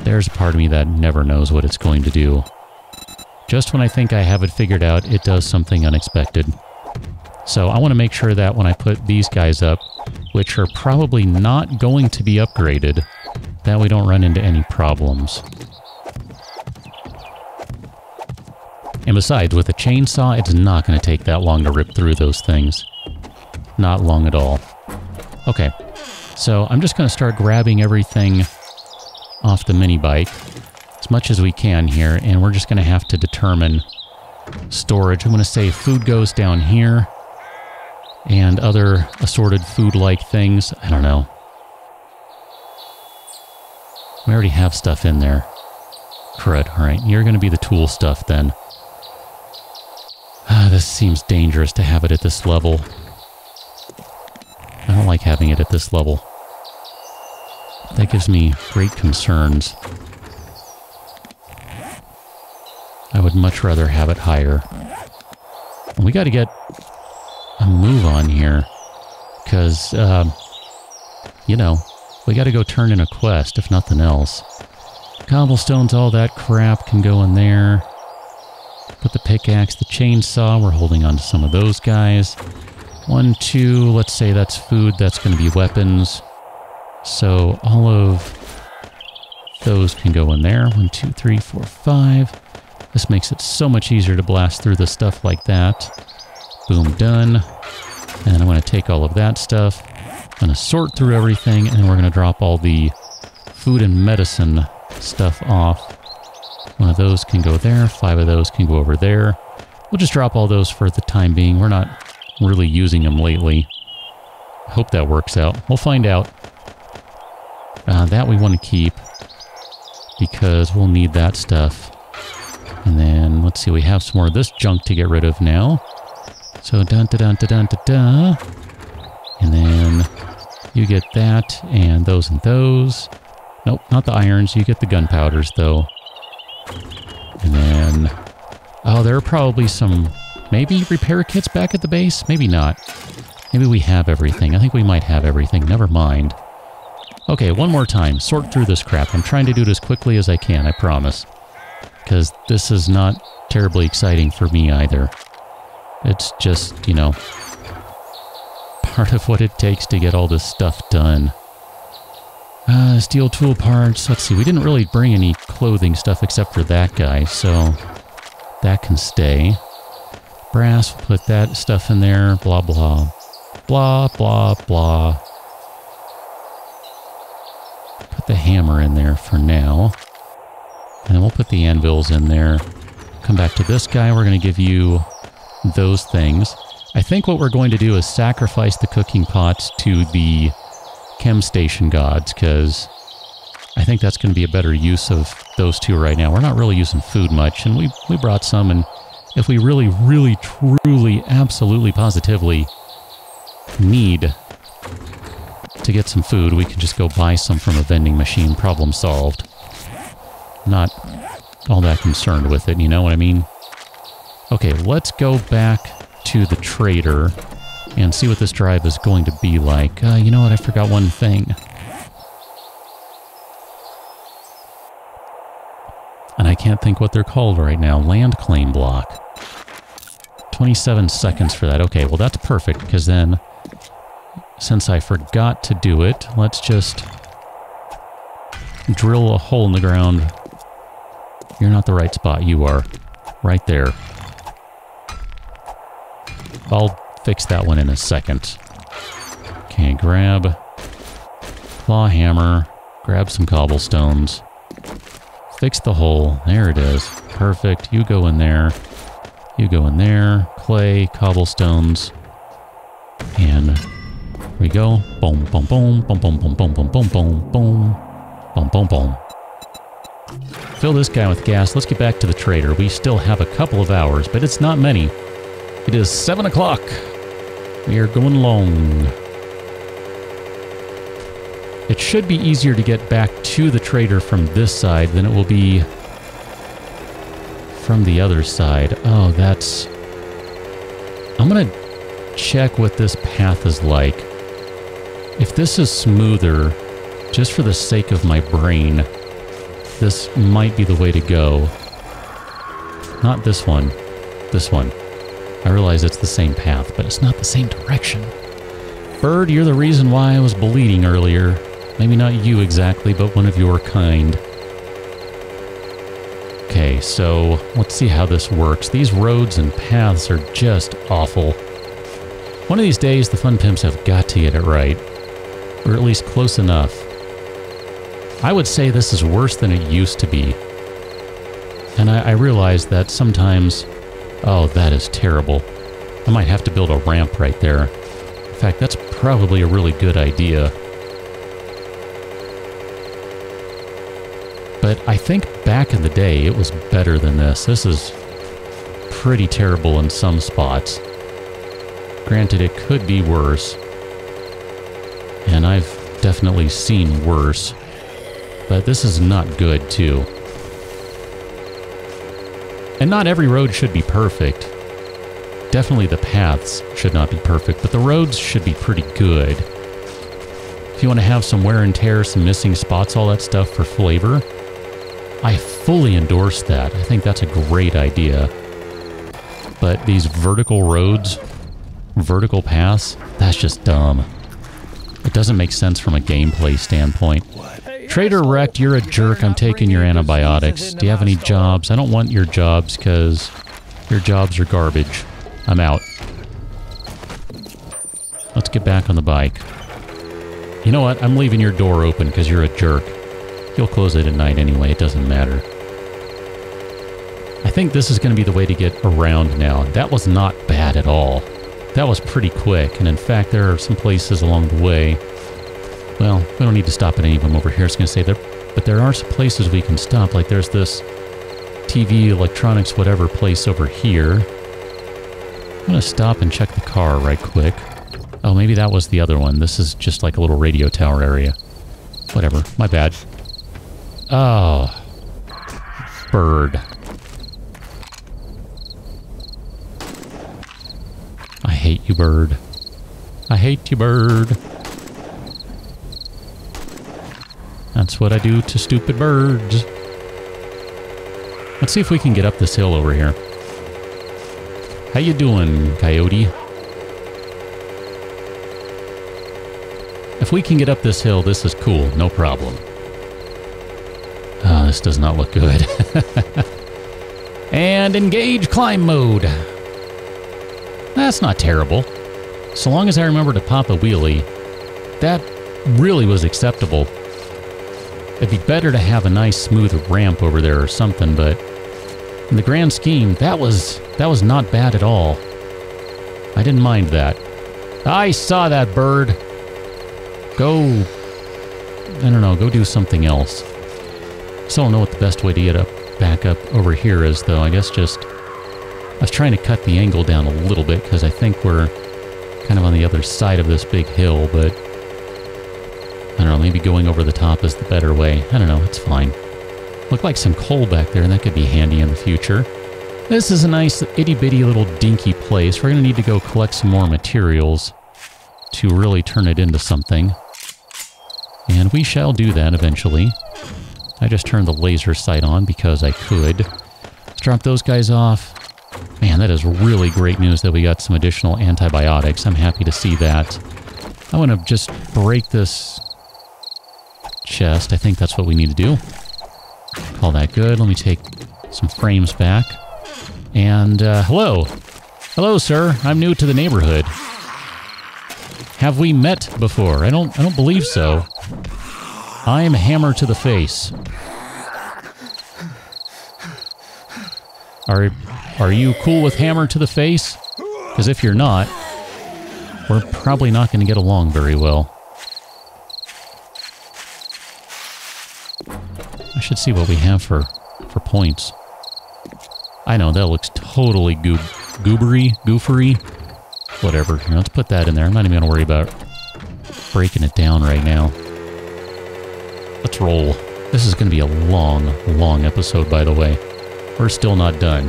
There's a part of me that never knows what it's going to do. Just when I think I have it figured out, it does something unexpected. So I want to make sure that when I put these guys up, which are probably not going to be upgraded, that we don't run into any problems. And besides, with a chainsaw, it's not going to take that long to rip through those things. Not long at all. Okay, so I'm just going to start grabbing everything off the mini bike as much as we can here, and we're just going to have to determine storage. I'm going to say food goes down here, and other assorted food-like things. I don't know. We already have stuff in there. Crud. Alright, you're going to be the tool stuff then. This seems dangerous to have it at this level. I don't like having it at this level. That gives me great concerns. I would much rather have it higher. We got to get a move on here. Because, you know, we got to go turn in a quest, if nothing else. Cobblestones, all that crap can go in there. Put the pickaxe, the chainsaw, we're holding on to some of those guys. 1, 2, let's say that's food, that's going to be weapons. So all of those can go in there. 1, 2, 3, 4, 5. This makes it so much easier to blast through the stuff like that. Boom, done. And I'm going to take all of that stuff. I'm going to sort through everything, and then we're going to drop all the food and medicine stuff off. 1 of those can go there. 5 of those can go over there. We'll just drop all those for the time being. We're not really using them lately. I hope that works out. We'll find out. That we want to keep because we'll need that stuff. And then, let's see, we have some more of this junk to get rid of now. So, dun-da-dun-da-dun-da-da. And then you get that and those and those. Nope, not the irons. You get the gunpowders, though. And then... oh, there are probably some... maybe repair kits back at the base? Maybe not. Maybe we have everything. I think we might have everything. Never mind. Okay, one more time. Sort through this crap. I'm trying to do it as quickly as I can, I promise. Because this is not terribly exciting for me either. It's just, you know, part of what it takes to get all this stuff done. Steel tool parts. Let's see, we didn't really bring any clothing stuff except for that guy, so that can stay. Brass, we'll put that stuff in there. Blah, blah. Blah, blah, blah. Put the hammer in there for now. And then we'll put the anvils in there. Come back to this guy. We're going to give you those things. I think what we're going to do is sacrifice the cooking pots to the chem station gods, because I think that's going to be a better use of those two right now. We're not really using food much, and we brought some, and if we really, really, truly, absolutely, positively need to get some food, we can just go buy some from a vending machine. Problem solved. Not all that concerned with it, you know what I mean? Okay, let's go back to the trader and see what this drive is going to be like. You know what? I forgot one thing. And I can't think what they're called right now. Land claim block. 27 seconds for that. Okay, well that's perfect, because then, since I forgot to do it, let's just drill a hole in the ground. You're not the right spot. You are. Right there. I'll fix that one in a second. Okay, grab claw hammer, grab some cobblestones, fix the hole. There it is. Perfect. You go in there. You go in there. Clay, cobblestones, and here we go. Boom, boom, boom, boom, boom, boom, boom, boom, boom, boom, boom, boom, boom, boom. Fill this guy with gas. Let's get back to the trader. We still have a couple of hours, but it's not many. It is 7 o'clock. We are going long. It should be easier to get back to the trader from this side than it will be from the other side. Oh, that's... I'm gonna check what this path is like. If this is smoother, just for the sake of my brain, this might be the way to go. Not this one. This one. I realize it's the same path, but it's not the same direction. Bird, you're the reason why I was bleeding earlier. Maybe not you exactly, but one of your kind. Okay, so let's see how this works. These roads and paths are just awful. One of these days, the Fun Pimps have got to get it right. Or at least close enough. I would say this is worse than it used to be. And I realize that sometimes... Oh, that is terrible. I might have to build a ramp right there. In fact, that's probably a really good idea. But I think back in the day, it was better than this. This is pretty terrible in some spots. Granted, it could be worse. And I've definitely seen worse. But this is not good, too. And not every road should be perfect. Definitely the paths should not be perfect, but the roads should be pretty good. If you want to have some wear and tear, some missing spots, all that stuff for flavor, I fully endorse that. I think that's a great idea. But these vertical roads, vertical paths, that's just dumb. It doesn't make sense from a gameplay standpoint. Trader Wrecked, you're a jerk. I'm taking your antibiotics. Do you have any jobs? I don't want your jobs because your jobs are garbage. I'm out. Let's get back on the bike. You know what? I'm leaving your door open because you're a jerk. You'll close it at night anyway. It doesn't matter. I think this is going to be the way to get around now. That was not bad at all. That was pretty quick. And in fact, there are some places along the way. Well, we don't need to stop at any of them over here. I was going to say, but there are some places we can stop. Like there's this TV, electronics, whatever place over here. I'm going to stop and check the car right quick. Oh, maybe that was the other one. This is just like a little radio tower area. Whatever. My bad. Oh. Bird. I hate you, bird. I hate you, bird. That's what I do to stupid birds. Let's see if we can get up this hill over here. How you doing, coyote? If we can get up this hill, this is cool. No problem. Oh, this does not look good. And engage climb mode. That's not terrible. So long as I remember to pop a wheelie, that really was acceptable. It'd be better to have a nice smooth ramp over there or something, but in the grand scheme, that was not bad at all. I didn't mind that. I saw that bird. Go, I don't know, go do something else. Still don't know what the best way to get back up over here is, though. I guess just... I was trying to cut the angle down a little bit, because I think we're kind of on the other side of this big hill, but... I don't know, maybe going over the top is the better way. I don't know, it's fine. Looked like some coal back there, and that could be handy in the future. This is a nice itty-bitty little dinky place. We're going to need to go collect some more materials to really turn it into something. And we shall do that eventually. I just turned the laser sight on because I could. Let's drop those guys off. Man, that is really great news that we got some additional antibiotics. I'm happy to see that. I want to just break this chest. I think that's what we need to do. Call that good. Let me take some frames back. And, hello. Hello, sir. I'm new to the neighborhood. Have we met before? I don't believe so. I'm Hammer to the Face. Are you cool with Hammer to the Face? Because if you're not, we're probably not going to get along very well. I should see what we have for points. I know, that looks totally goofery. Whatever. Here, let's put that in there. I'm not even going to worry about breaking it down right now. Let's roll. This is going to be a long, long episode, by the way. We're still not done.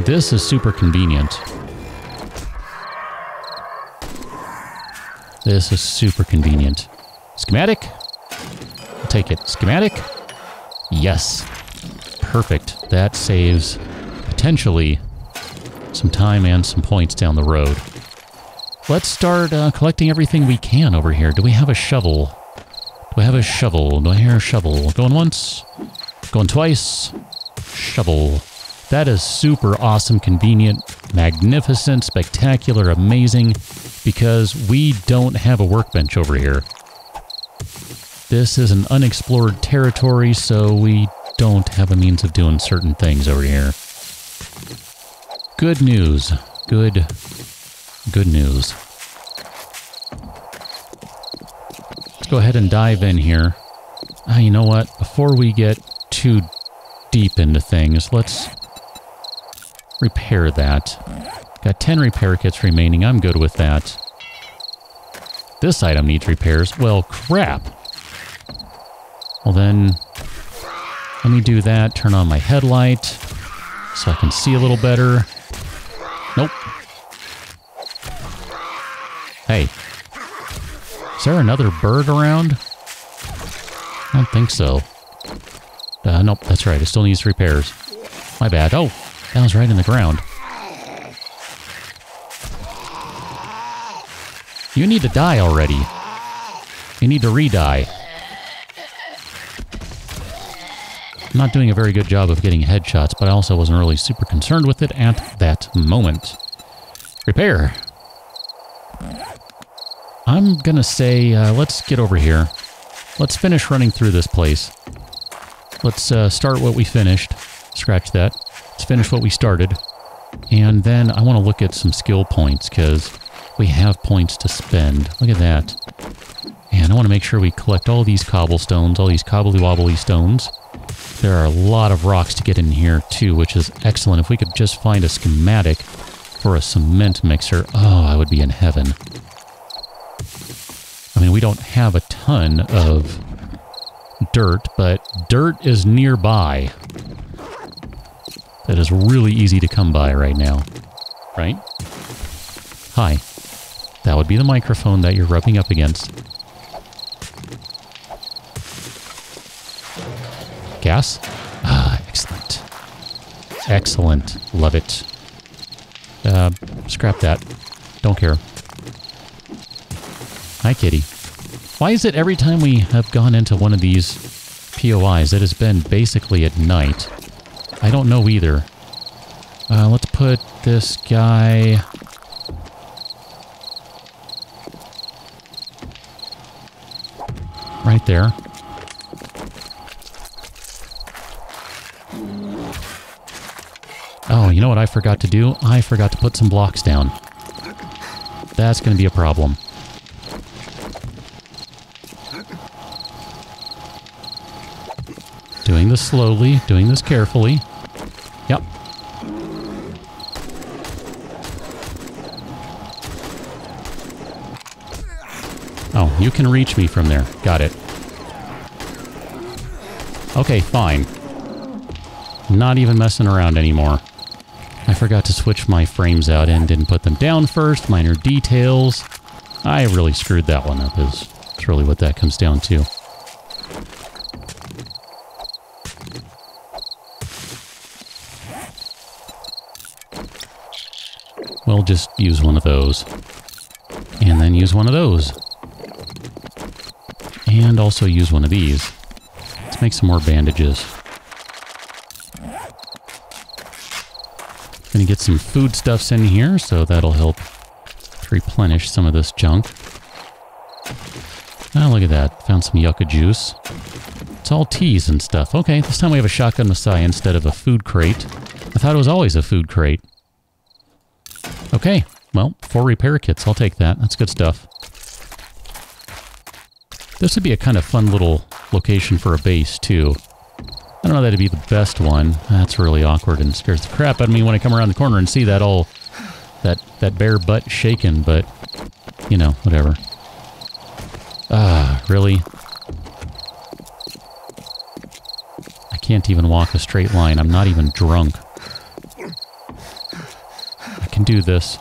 This is super convenient. This is super convenient. Schematic? I'll take it. Schematic? Yes. Perfect. That saves potentially some time and some points down the road. Let's start collecting everything we can over here. Do we have a shovel? Do I have a shovel? Do I hear a shovel? Going once? Going twice? Shovel. That is super awesome, convenient, magnificent, spectacular, amazing, because we don't have a workbench over here. This is an unexplored territory, so we don't have a means of doing certain things over here. Good news. Good news. Let's go ahead and dive in here. You know what? Before we get too deep into things, let's repair that. Got 10 repair kits remaining. I'm good with that. This item needs repairs. Well, crap. Well then, let me do that. Turn on my headlight so I can see a little better. Nope. Hey. Is there another bird around? I don't think so. Nope, that's right. It still needs repairs. My bad. Oh, that was right in the ground. You need to die already. You need to re-die. I'm not doing a very good job of getting headshots, but I also wasn't really super concerned with it at that moment. Repair. I'm gonna say, let's get over here. Let's finish running through this place. Let's start what we finished. Scratch that. Let's finish what we started. And then I want to look at some skill points, because we have points to spend. Look at that. And I want to make sure we collect all these cobblestones, all these cobbly-wobbly stones. There are a lot of rocks to get in here, too, which is excellent. If we could just find a schematic for a cement mixer, oh, I would be in heaven. I mean, we don't have a ton of dirt, but dirt is nearby. That is really easy to come by right now, right? Hi. That would be the microphone that you're rubbing up against. Gas? Ah, excellent. Excellent. Love it. Scrap that. Don't care. Hi, kitty. Why is it every time we have gone into one of these POIs, it has been basically at night? I don't know either. Let's put this guy... right there. Oh, you know what I forgot to do? I forgot to put some blocks down. That's going to be a problem. Doing this slowly, doing this carefully. Yep. Oh, you can reach me from there. Got it. Okay, fine. Not even messing around anymore. I forgot to switch my frames out and didn't put them down first. Minor details. I really screwed that one up, is really what that comes down to. We'll just use one of those. And then use one of those. And also use one of these. Let's make some more bandages. Gonna get some foodstuffs in here, so that'll help replenish some of this junk. Oh, look at that. Found some yucca juice. It's all teas and stuff. Okay, this time we have a shotgun Messiah instead of a food crate. I thought it was always a food crate. Okay, well, 4 repair kits. I'll take that. That's good stuff. This would be a kind of fun little location for a base, too. I don't know that'd be the best one. That's really awkward and scares the crap out of me when I come around the corner and see that all... that bare butt shaking, but, you know, whatever. Really? I can't even walk a straight line. I'm not even drunk. I can do this.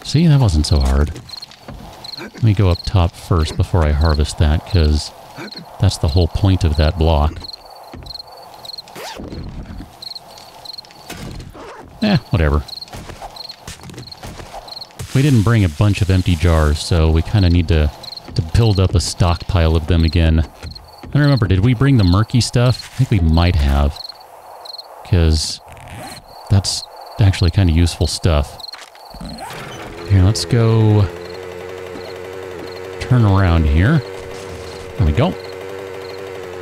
See, that wasn't so hard. Let me go up top first before I harvest that, because that's the whole point of that block. Whatever. We didn't bring a bunch of empty jars, so we kind of need to build up a stockpile of them again. I don't remember, did we bring the murky stuff? I think we might have. Because that's actually kind of useful stuff. Here, let's go turn around here. There we go.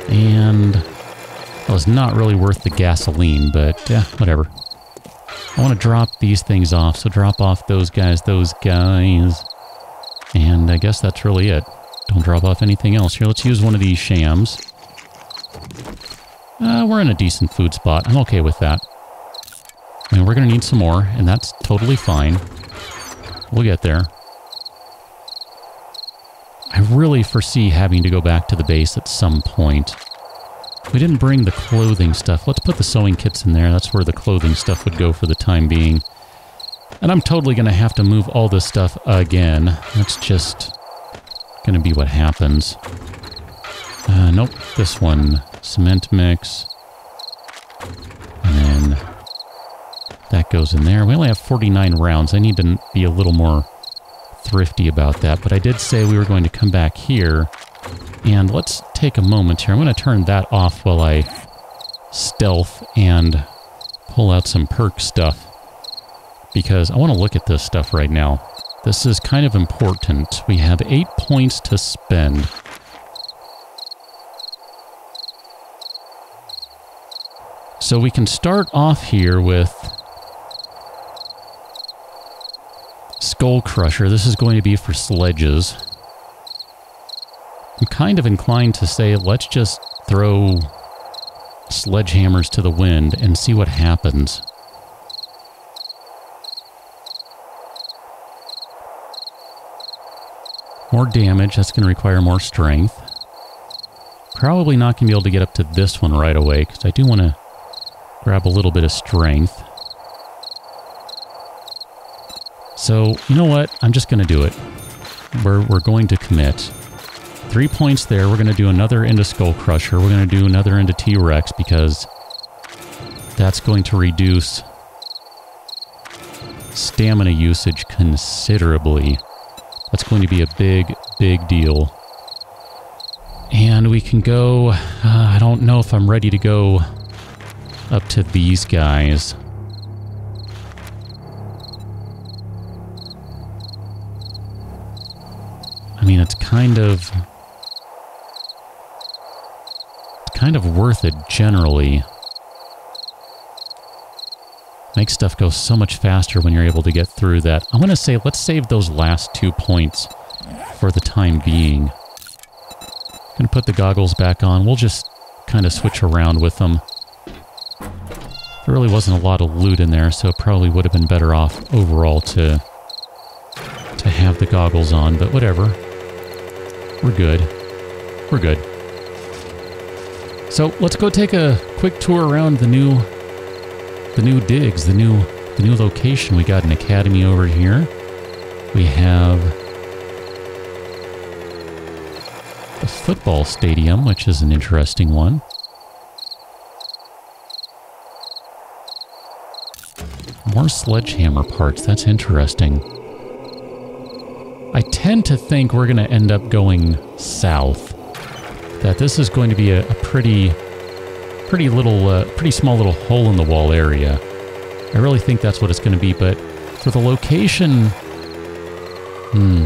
And that was not really worth the gasoline, but whatever. I want to drop these things off, so drop off those guys. And I guess that's really it. Don't drop off anything else. Here, let's use one of these shams. We're in a decent food spot. I'm okay with that. I mean, we're going to need some more, and that's totally fine. We'll get there. I really foresee having to go back to the base at some point. We didn't bring the clothing stuff. Let's put the sewing kits in there. That's where the clothing stuff would go for the time being. And I'm totally going to have to move all this stuff again. That's just going to be what happens. Nope. This one. Cement mix. And then that goes in there. We only have 49 rounds. I need to be a little more thrifty about that. But I did say we were going to come back here. And let's take a moment here. I'm going to turn that off while I stealth and pull out some perk stuff. Because I want to look at this stuff right now. This is kind of important. We have 8 points to spend. So we can start off here with Skull Crusher. This is going to be for sledges. I'm kind of inclined to say, let's just throw sledgehammers to the wind and see what happens. More damage, that's going to require more strength. Probably not going to be able to get up to this one right away, because I do want to grab a little bit of strength. So, you know what? I'm just going to do it. We're going to commit. 3 points there. We're going to do another into Skull Crusher. We're going to do another into T-Rex because that's going to reduce stamina usage considerably. That's going to be a big, big deal. And we can go... I don't know if I'm ready to go up to these guys. I mean, it's kind of worth it generally. Makes stuff go so much faster when you're able to get through that. I'm going to say, let's save those last 2 points for the time being. I'm going to put the goggles back on. We'll just kind of switch around with them. There really wasn't a lot of loot in there, so it probably would have been better off overall to have the goggles on, but whatever. We're good. We're good. So let's go take a quick tour around the new digs, the new location. We got an academy over here. We have the football stadium, which is an interesting one. More sledgehammer parts. That's interesting. I tend to think we're going to end up going south. That this is going to be a pretty small little hole in the wall area. I really think that's what it's going to be, but for the location...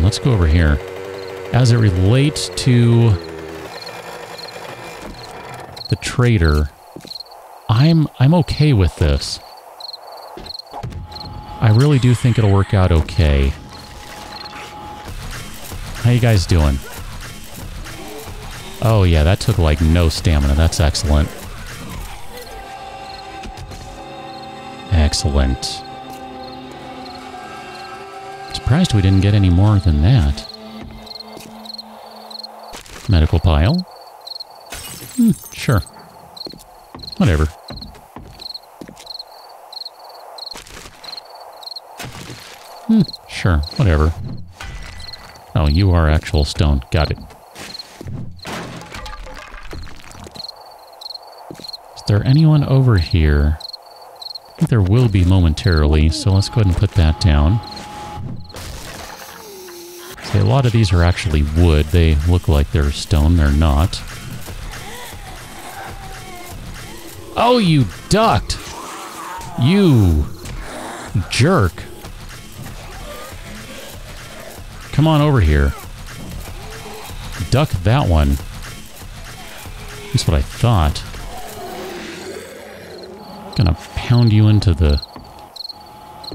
let's go over here. As it relates to the trader, I'm okay with this. I really do think it'll work out okay. How you guys doing? Oh yeah, that took like no stamina. That's excellent. Excellent. It's surprised we didn't get any more than that. Medical pile. Sure. Whatever. Sure, whatever. Oh, you are actual stone. Got it. Is there anyone over here? I think there will be momentarily, so let's go ahead and put that down. See, a lot of these are actually wood. They look like they're stone. They're not. Oh, you ducked! You jerk. Come on over here. Duck that one. That's what I thought. Gonna pound you into the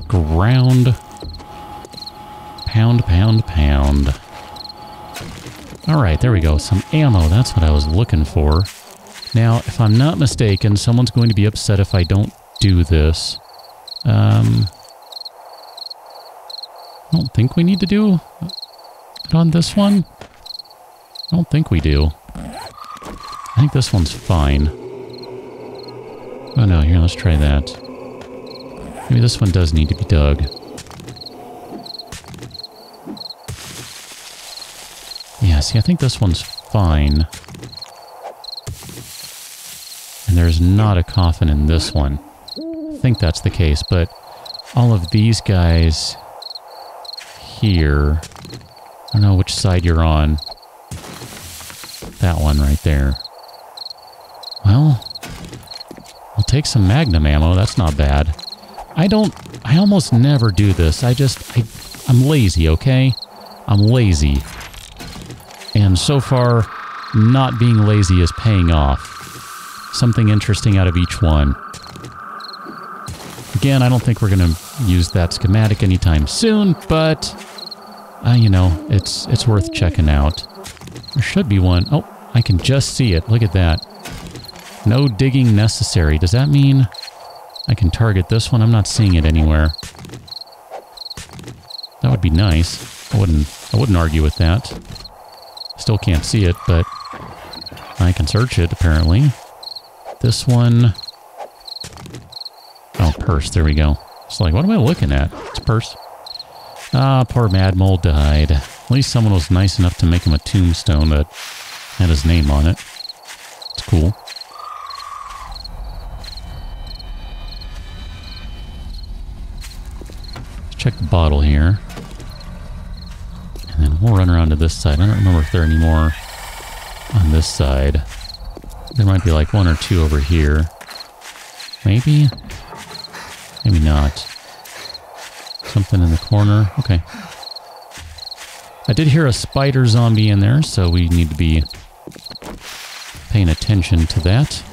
ground. Pound, pound, pound. Alright, there we go. Some ammo. That's what I was looking for. Now, if I'm not mistaken, someone's going to be upset if I don't do this. I don't think we need to do it on this one. I don't think we do. I think this one's fine. Oh no, here, let's try that. Maybe this one does need to be dug. Yeah, see, I think this one's fine. And there's not a coffin in this one. I think that's the case, but all of these guys here, I don't know which side you're on. That one right there. Well, I'll take some magnum ammo. That's not bad. I almost never do this. I'm lazy, okay? I'm lazy. And so far, not being lazy is paying off. Something interesting out of each one. Again, I don't think we're going to use that schematic anytime soon, but, you know, it's worth checking out. There should be one. Oh, I can just see it. Look at that. No digging necessary. Does that mean I can target this one? I'm not seeing it anywhere. That would be nice. I wouldn't argue with that. Still can't see it, but I can search it, apparently. This one... Oh, purse. There we go. It's like, what am I looking at? It's purse. Ah, poor Mad Mole died. At least someone was nice enough to make him a tombstone that had his name on it. It's cool. Let's check the bottle here. And then we'll run around to this side. I don't remember if there are any more on this side. There might be like one or two over here. Maybe? Maybe not. Something in the corner. Okay. I did hear a spider zombie in there, so we need to be paying attention to that.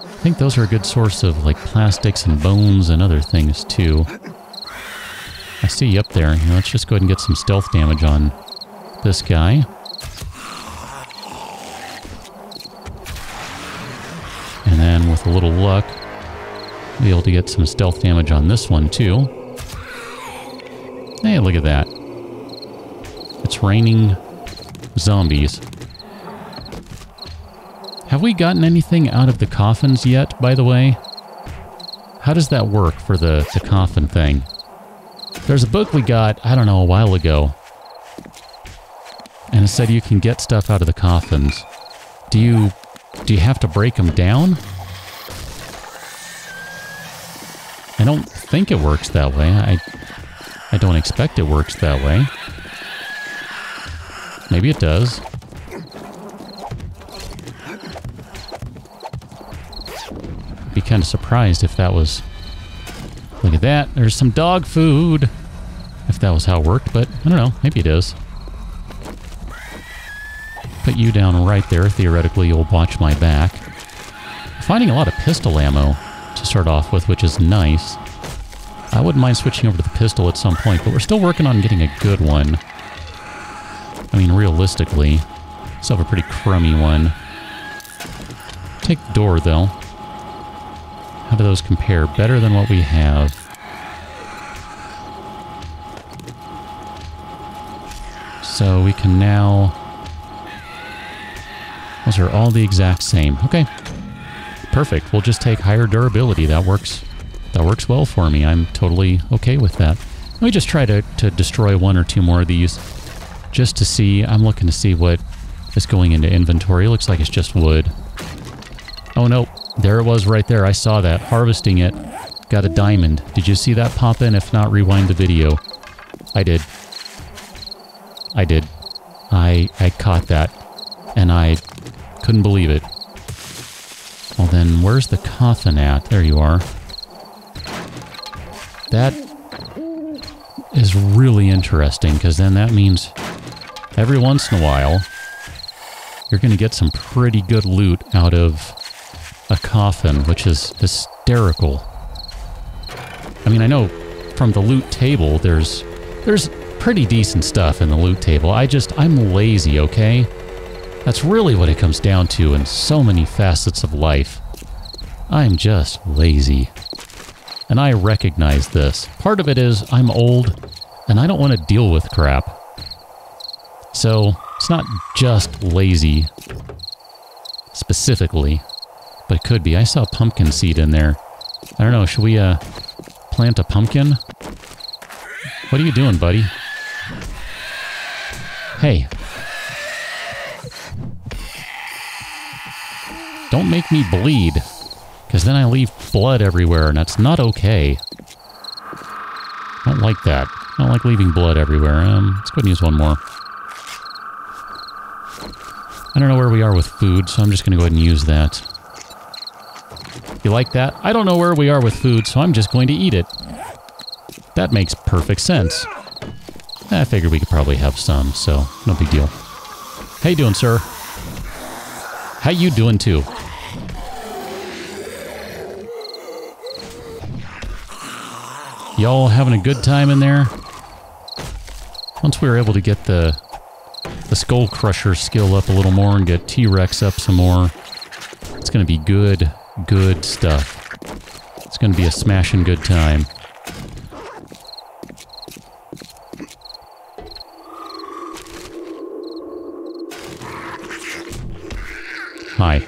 I think those are a good source of like plastics and bones and other things too. I see you up there. Here, let's just go ahead and get some stealth damage on this guy. And then with a little luck, be able to get some stealth damage on this one too. Hey, look at that. It's raining zombies. Have we gotten anything out of the coffins yet, by the way? How does that work for the coffin thing? There's a book we got, I don't know, a while ago. And it said you can get stuff out of the coffins. Do you have to break them down? I don't think it works that way. I don't expect it works that way. Maybe it does. Be kind of surprised if that was... Look at that. There's some dog food. If that was how it worked, but I don't know. Maybe it is. Put you down right there. Theoretically, you'll watch my back. I'm finding a lot of pistol ammo to start off with, which is nice. I wouldn't mind switching over to the pistol at some point, but we're still working on getting a good one. I mean, realistically, still have a pretty crummy one. Take the door, though. How do those compare? Better than what we have. So we can now... Those are all the exact same. Okay. Perfect. We'll just take higher durability. That works. That works well for me. I'm totally okay with that. Let me just try to destroy one or two more of these. Just to see. I'm looking to see what is going into inventory. It looks like it's just wood. Oh no. There it was right there. I saw that. Harvesting it. Got a diamond. Did you see that pop in? If not, rewind the video. I did. I did. I caught that. And I couldn't believe it. Well then, where's the coffin at? There you are. That is really interesting, because then that means every once in a while, you're going to get some pretty good loot out of a coffin, which is hysterical. I mean, I know from the loot table, there's pretty decent stuff in the loot table. I'm lazy, okay? That's really what it comes down to in so many facets of life. I'm just lazy. And I recognize this. Part of it is I'm old, and I don't want to deal with crap. So, it's not just lazy, specifically, but it could be. I saw a pumpkin seed in there. I don't know, should we, plant a pumpkin? What are you doing, buddy? Hey. Don't make me bleed, because then I leave blood everywhere, and that's not okay. I don't like that. I don't like leaving blood everywhere. Let's go ahead and use one more. I don't know where we are with food, so I'm just going to go ahead and use that. You like that? I don't know where we are with food, so I'm just going to eat it. That makes perfect sense. I figured we could probably have some, so no big deal. How you doing, sir? How you doing, too? Y'all having a good time in there? Once we were able to get the Skull Crusher skill up a little more and get T-Rex up some more, it's going to be good stuff. It's going to be a smashing good time. Hi.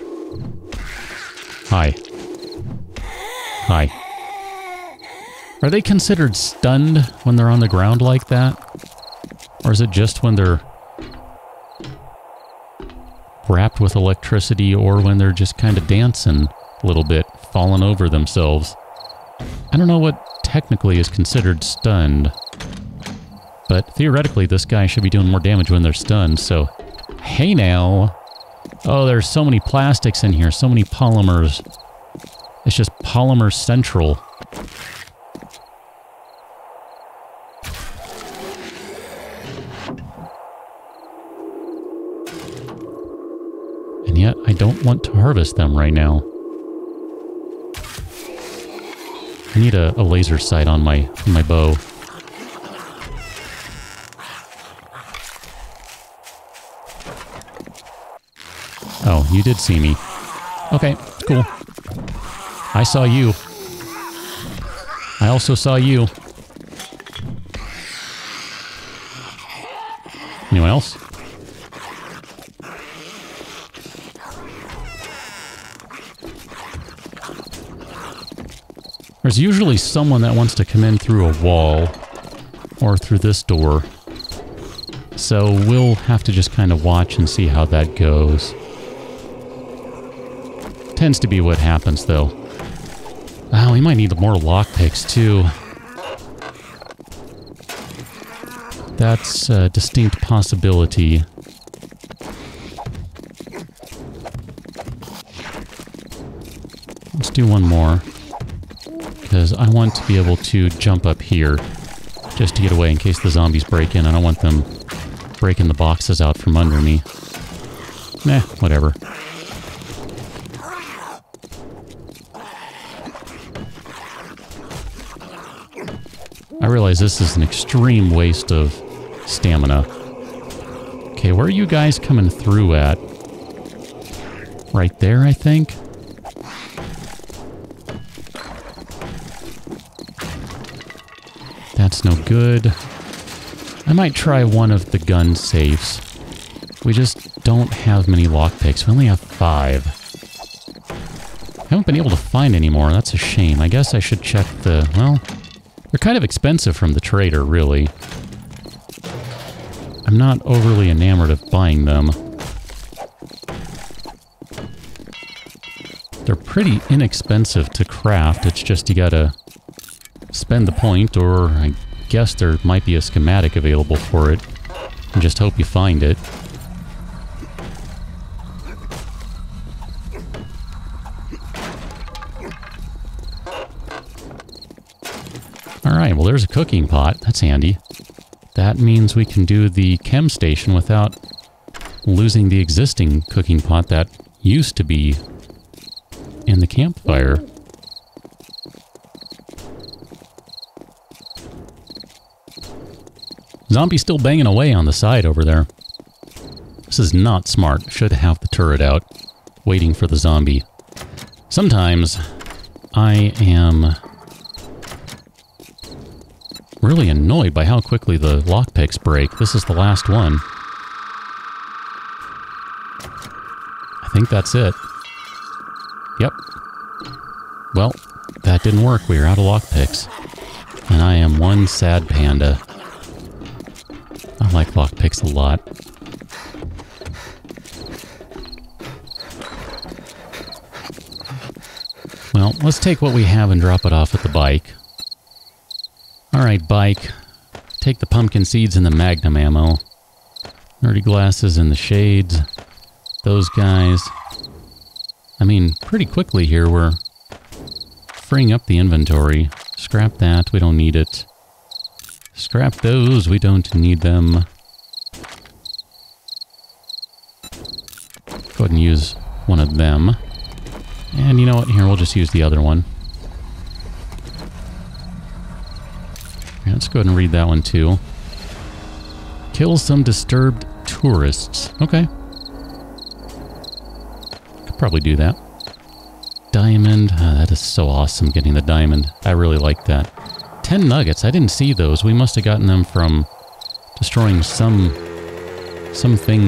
Hi. Hi. Are they considered stunned when they're on the ground like that? Or is it just when they're wrapped with electricity, or when they're just kind of dancing a little bit, falling over themselves? I don't know what technically is considered stunned. But theoretically, this guy should be doing more damage when they're stunned, so... Hey now! Oh, there's so many plastics in here, so many polymers. It's just polymer central. And yet, I don't want to harvest them right now. I need a laser sight on my bow. Oh, you did see me. Okay, cool. I saw you. I also saw you. Anyone else? There's usually someone that wants to come in through a wall or through this door. So we'll have to just kind of watch and see how that goes. Tends to be what happens, though. Oh, we might need more lockpicks, too. That's a distinct possibility. Let's do one more. Because I want to be able to jump up here. Just to get away in case the zombies break in. I don't want them breaking the boxes out from under me. Meh, whatever. I realize this is an extreme waste of stamina. Okay, where are you guys coming through at? Right there, I think? That's no good. I might try one of the gun safes. We just don't have many lockpicks. We only have 5. I haven't been able to find any more. That's a shame. I guess I should check the... Well, they're kind of expensive from the trader, really. I'm not overly enamored of buying them. They're pretty inexpensive to craft. It's just you gotta spend the point, or I guess there might be a schematic available for it. And just hope you find it. Alright, well there's a cooking pot. That's handy. That means we can do the chem station without losing the existing cooking pot that used to be in the campfire. Zombie still banging away on the side over there. This is not smart. Should have the turret out, waiting for the zombie. Sometimes I am really annoyed by how quickly the lockpicks break. This is the last one. I think that's it. Yep. Well, that didn't work. We are out of lockpicks. And I am one sad panda. I like lockpicks a lot. Well, let's take what we have and drop it off at the bike. Alright, bike. Take the pumpkin seeds and the magnum ammo. Nerdy glasses and the shades. Those guys. I mean, pretty quickly here we're freeing up the inventory. Scrap that, we don't need it. Scrap those, we don't need them. Go ahead and use one of them. And you know what, here, we'll just use the other one. Yeah, let's go ahead and read that one too. Kill some disturbed tourists. Okay. Could probably do that. Diamond. That is so awesome, getting the diamond. I really like that. 10 nuggets. I didn't see those. We must have gotten them from destroying something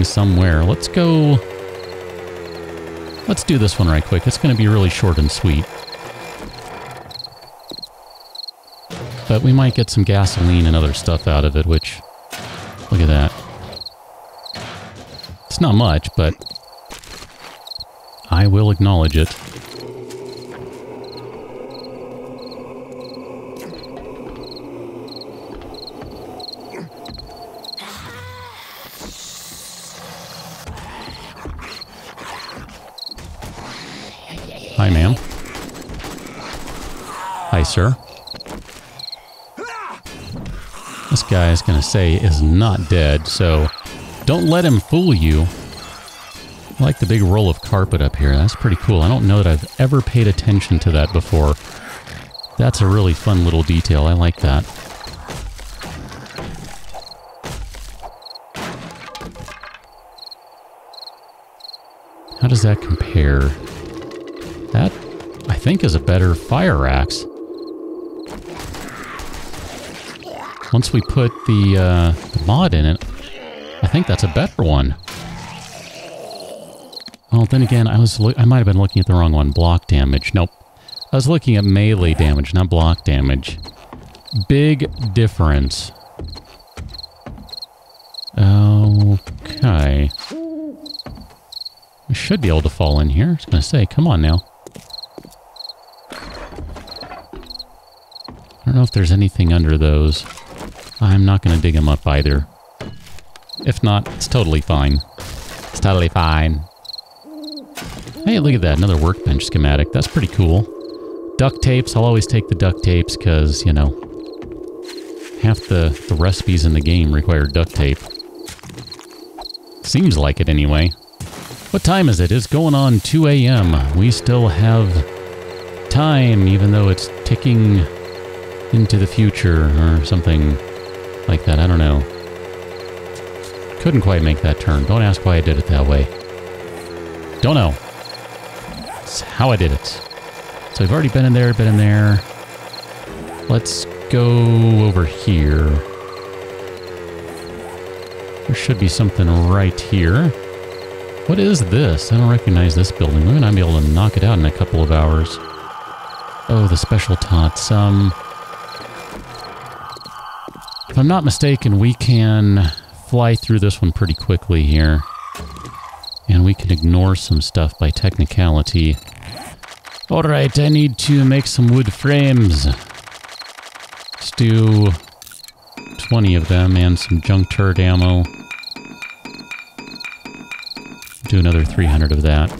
somewhere. Let's go... Let's do this one right quick. It's going to be really short and sweet. But we might get some gasoline and other stuff out of it, which... Look at that. It's not much, but... I will acknowledge it. Hi, ma'am. Hi, sir. This guy is going to say is not dead, so don't let him fool you. I like the big roll of carpet up here. That's pretty cool. I don't know that I've ever paid attention to that before. That's a really fun little detail. I like that. How does that compare? That, I think, is a better fire axe. Once we put the mod in it, I think that's a better one. Well, then again, I might have been looking at the wrong one. Block damage. Nope. I was looking at melee damage, not block damage. Big difference. Okay. We should be able to fall in here. I was going to say, come on now. I don't know if there's anything under those. I'm not going to dig them up either. If not, it's totally fine. It's totally fine. Hey, look at that. Another workbench schematic. That's pretty cool. Duct tapes. I'll always take the duct tapes because, you know, half the recipes in the game require duct tape. Seems like it anyway. What time is it? It's going on 2 a.m. We still have time, even though it's ticking into the future or something like that. I don't know. Couldn't quite make that turn. Don't ask why I did it that way. Don't know. It's how I did it. So we've already been in there, Let's go over here. There should be something right here. What is this? I don't recognize this building. We might not be able to knock it out in a couple of hours. Oh, the special tots. If I'm not mistaken, we can fly through this one pretty quickly here. And we can ignore some stuff by technicality. Alright, I need to make some wood frames. Let's do 20 of them and some junk turd ammo. Do another 300 of that.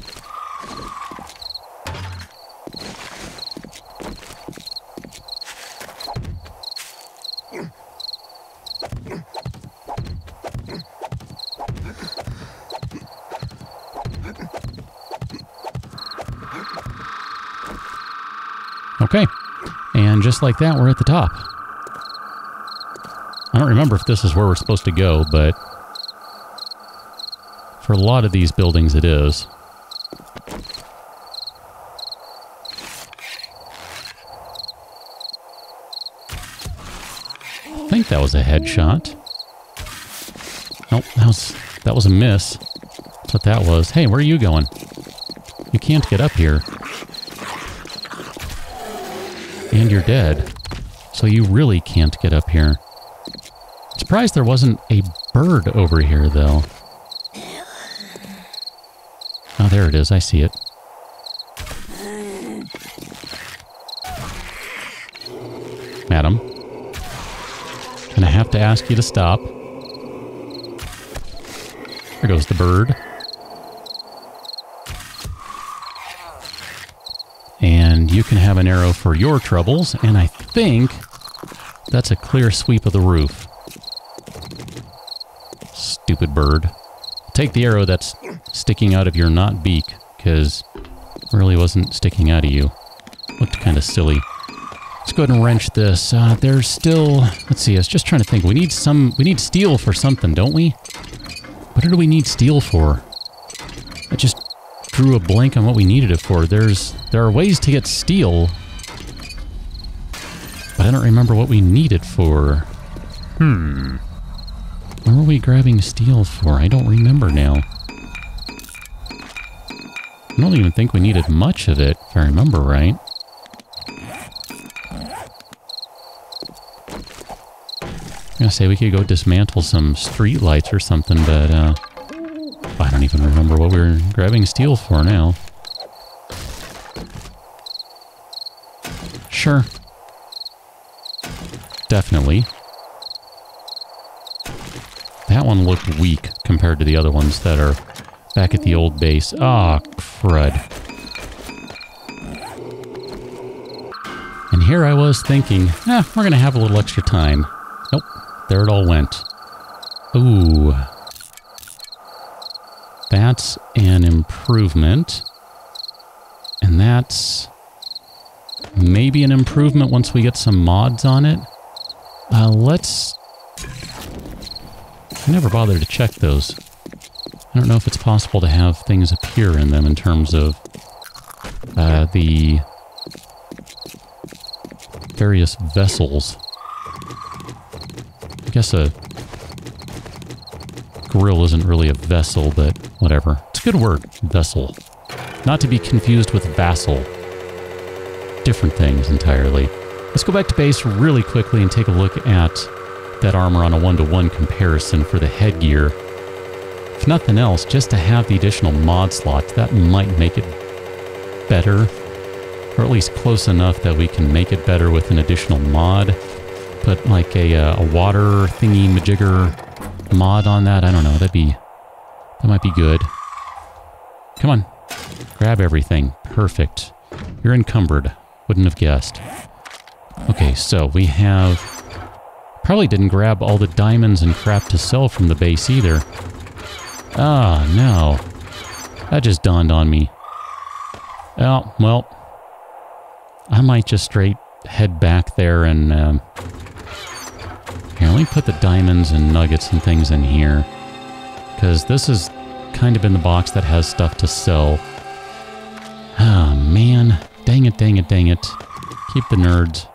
Okay, and just like that, we're at the top. I don't remember if this is where we're supposed to go, but for a lot of these buildings it is. I think that was a headshot. Nope, that was a miss. That's what that was. Hey, where are you going? You can't get up here. And you're dead. So you really can't get up here. Surprised there wasn't a bird over here, though. Oh, there it is. I see it. Madam, gonna have to ask you to stop. There goes the bird. And you can have an arrow for your troubles, and I think that's a clear sweep of the roof. Stupid bird. Take the arrow that's sticking out of your not beak, because it really wasn't sticking out of you. Looked kind of silly. Let's go ahead and wrench this. There's still... Let's see, I was just trying to think. We need steel for something, don't we? What do we need steel for? I just drew a blank on what we needed it for. There are ways to get steel, but I don't remember what we need it for. What were we grabbing steel for? I don't remember now. I don't even think we needed much of it, if I remember right. I'm gonna say we could go dismantle some street lights or something, but I don't even remember what we were grabbing steel for now. Sure. Definitely. That one looked weak compared to the other ones that are back at the old base. Ah, crud. And here I was thinking, we're going to have a little extra time. Nope, there it all went. Ooh. That's an improvement. And that's maybe an improvement once we get some mods on it. I never bothered to check those. I don't know if it's possible to have things appear in them in terms of the various vessels. I guess a grill isn't really a vessel, but whatever. It's a good word, vessel. Not to be confused with vassal. Different things entirely. Let's go back to base really quickly and take a look at that armor on a 1-to-1 comparison for the headgear. If nothing else, just to have the additional mod slots, that might make it better, or at least close enough that we can make it better with an additional mod. Put like a water thingy majigger mod on that. I don't know. That might be good. Come on, grab everything. Perfect. You're encumbered. Wouldn't have guessed. Okay, so we have... Probably didn't grab all the diamonds and crap to sell from the base either. Ah, no. That just dawned on me. Oh, well. I might just straight head back there and... Here, let me put the diamonds and nuggets and things in here. Because this is kind of in the box that has stuff to sell. Ah, man. Dang it, dang it, dang it. Keep the nerds.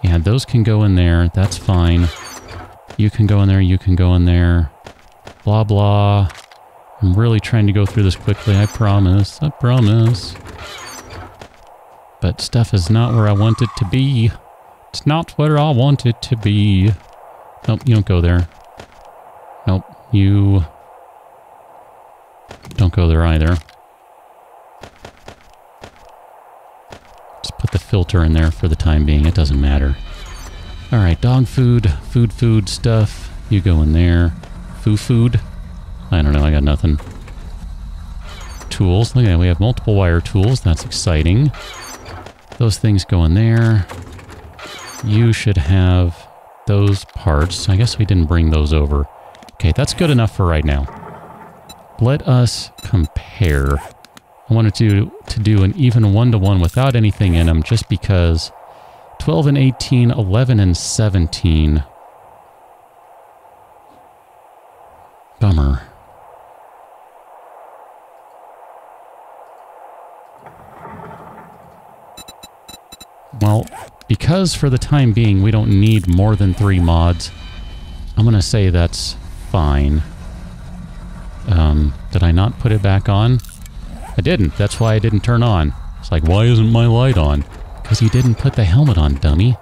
And those can go in there. That's fine. You can go in there. You can go in there. Blah, blah. I'm really trying to go through this quickly. I promise. I promise. But stuff is not where I want it to be. It's not where I want it to be. Nope, you don't go there. Nope, you don't go there either. Just put the filter in there for the time being. It doesn't matter. Alright, dog food, food stuff. You go in there. Food. I don't know, I got nothing. Tools. Look at that, we have multiple wire tools. That's exciting. Those things go in there. You should have those parts. I guess we didn't bring those over. Okay, that's good enough for right now. Let us compare. I wanted to do an even 1-to-1 without anything in them, just because 12 and 18, 11 and 17. Bummer. Well, because for the time being we don't need more than 3 mods, I'm going to say that's fine. Did I not put it back on? I didn't. That's why I didn't turn on. It's like, why isn't my light on? Because you didn't put the helmet on, dummy.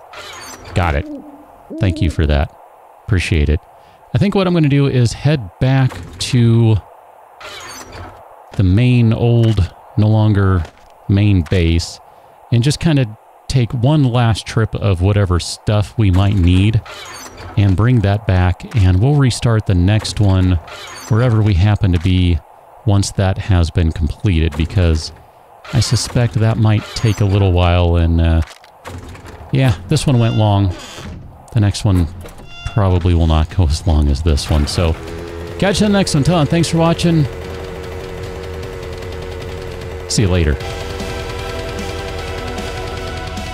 Got it. Thank you for that. Appreciate it. I think what I'm going to do is head back to the main old, no longer main base, and just kind of take one last trip of whatever stuff we might need and bring that back, and we'll restart the next one wherever we happen to be once that has been completed, because I suspect that might take a little while, and yeah, this one went long. The next one probably will not go as long as this one, so catch you in the next one. Thanks for watching. See you later.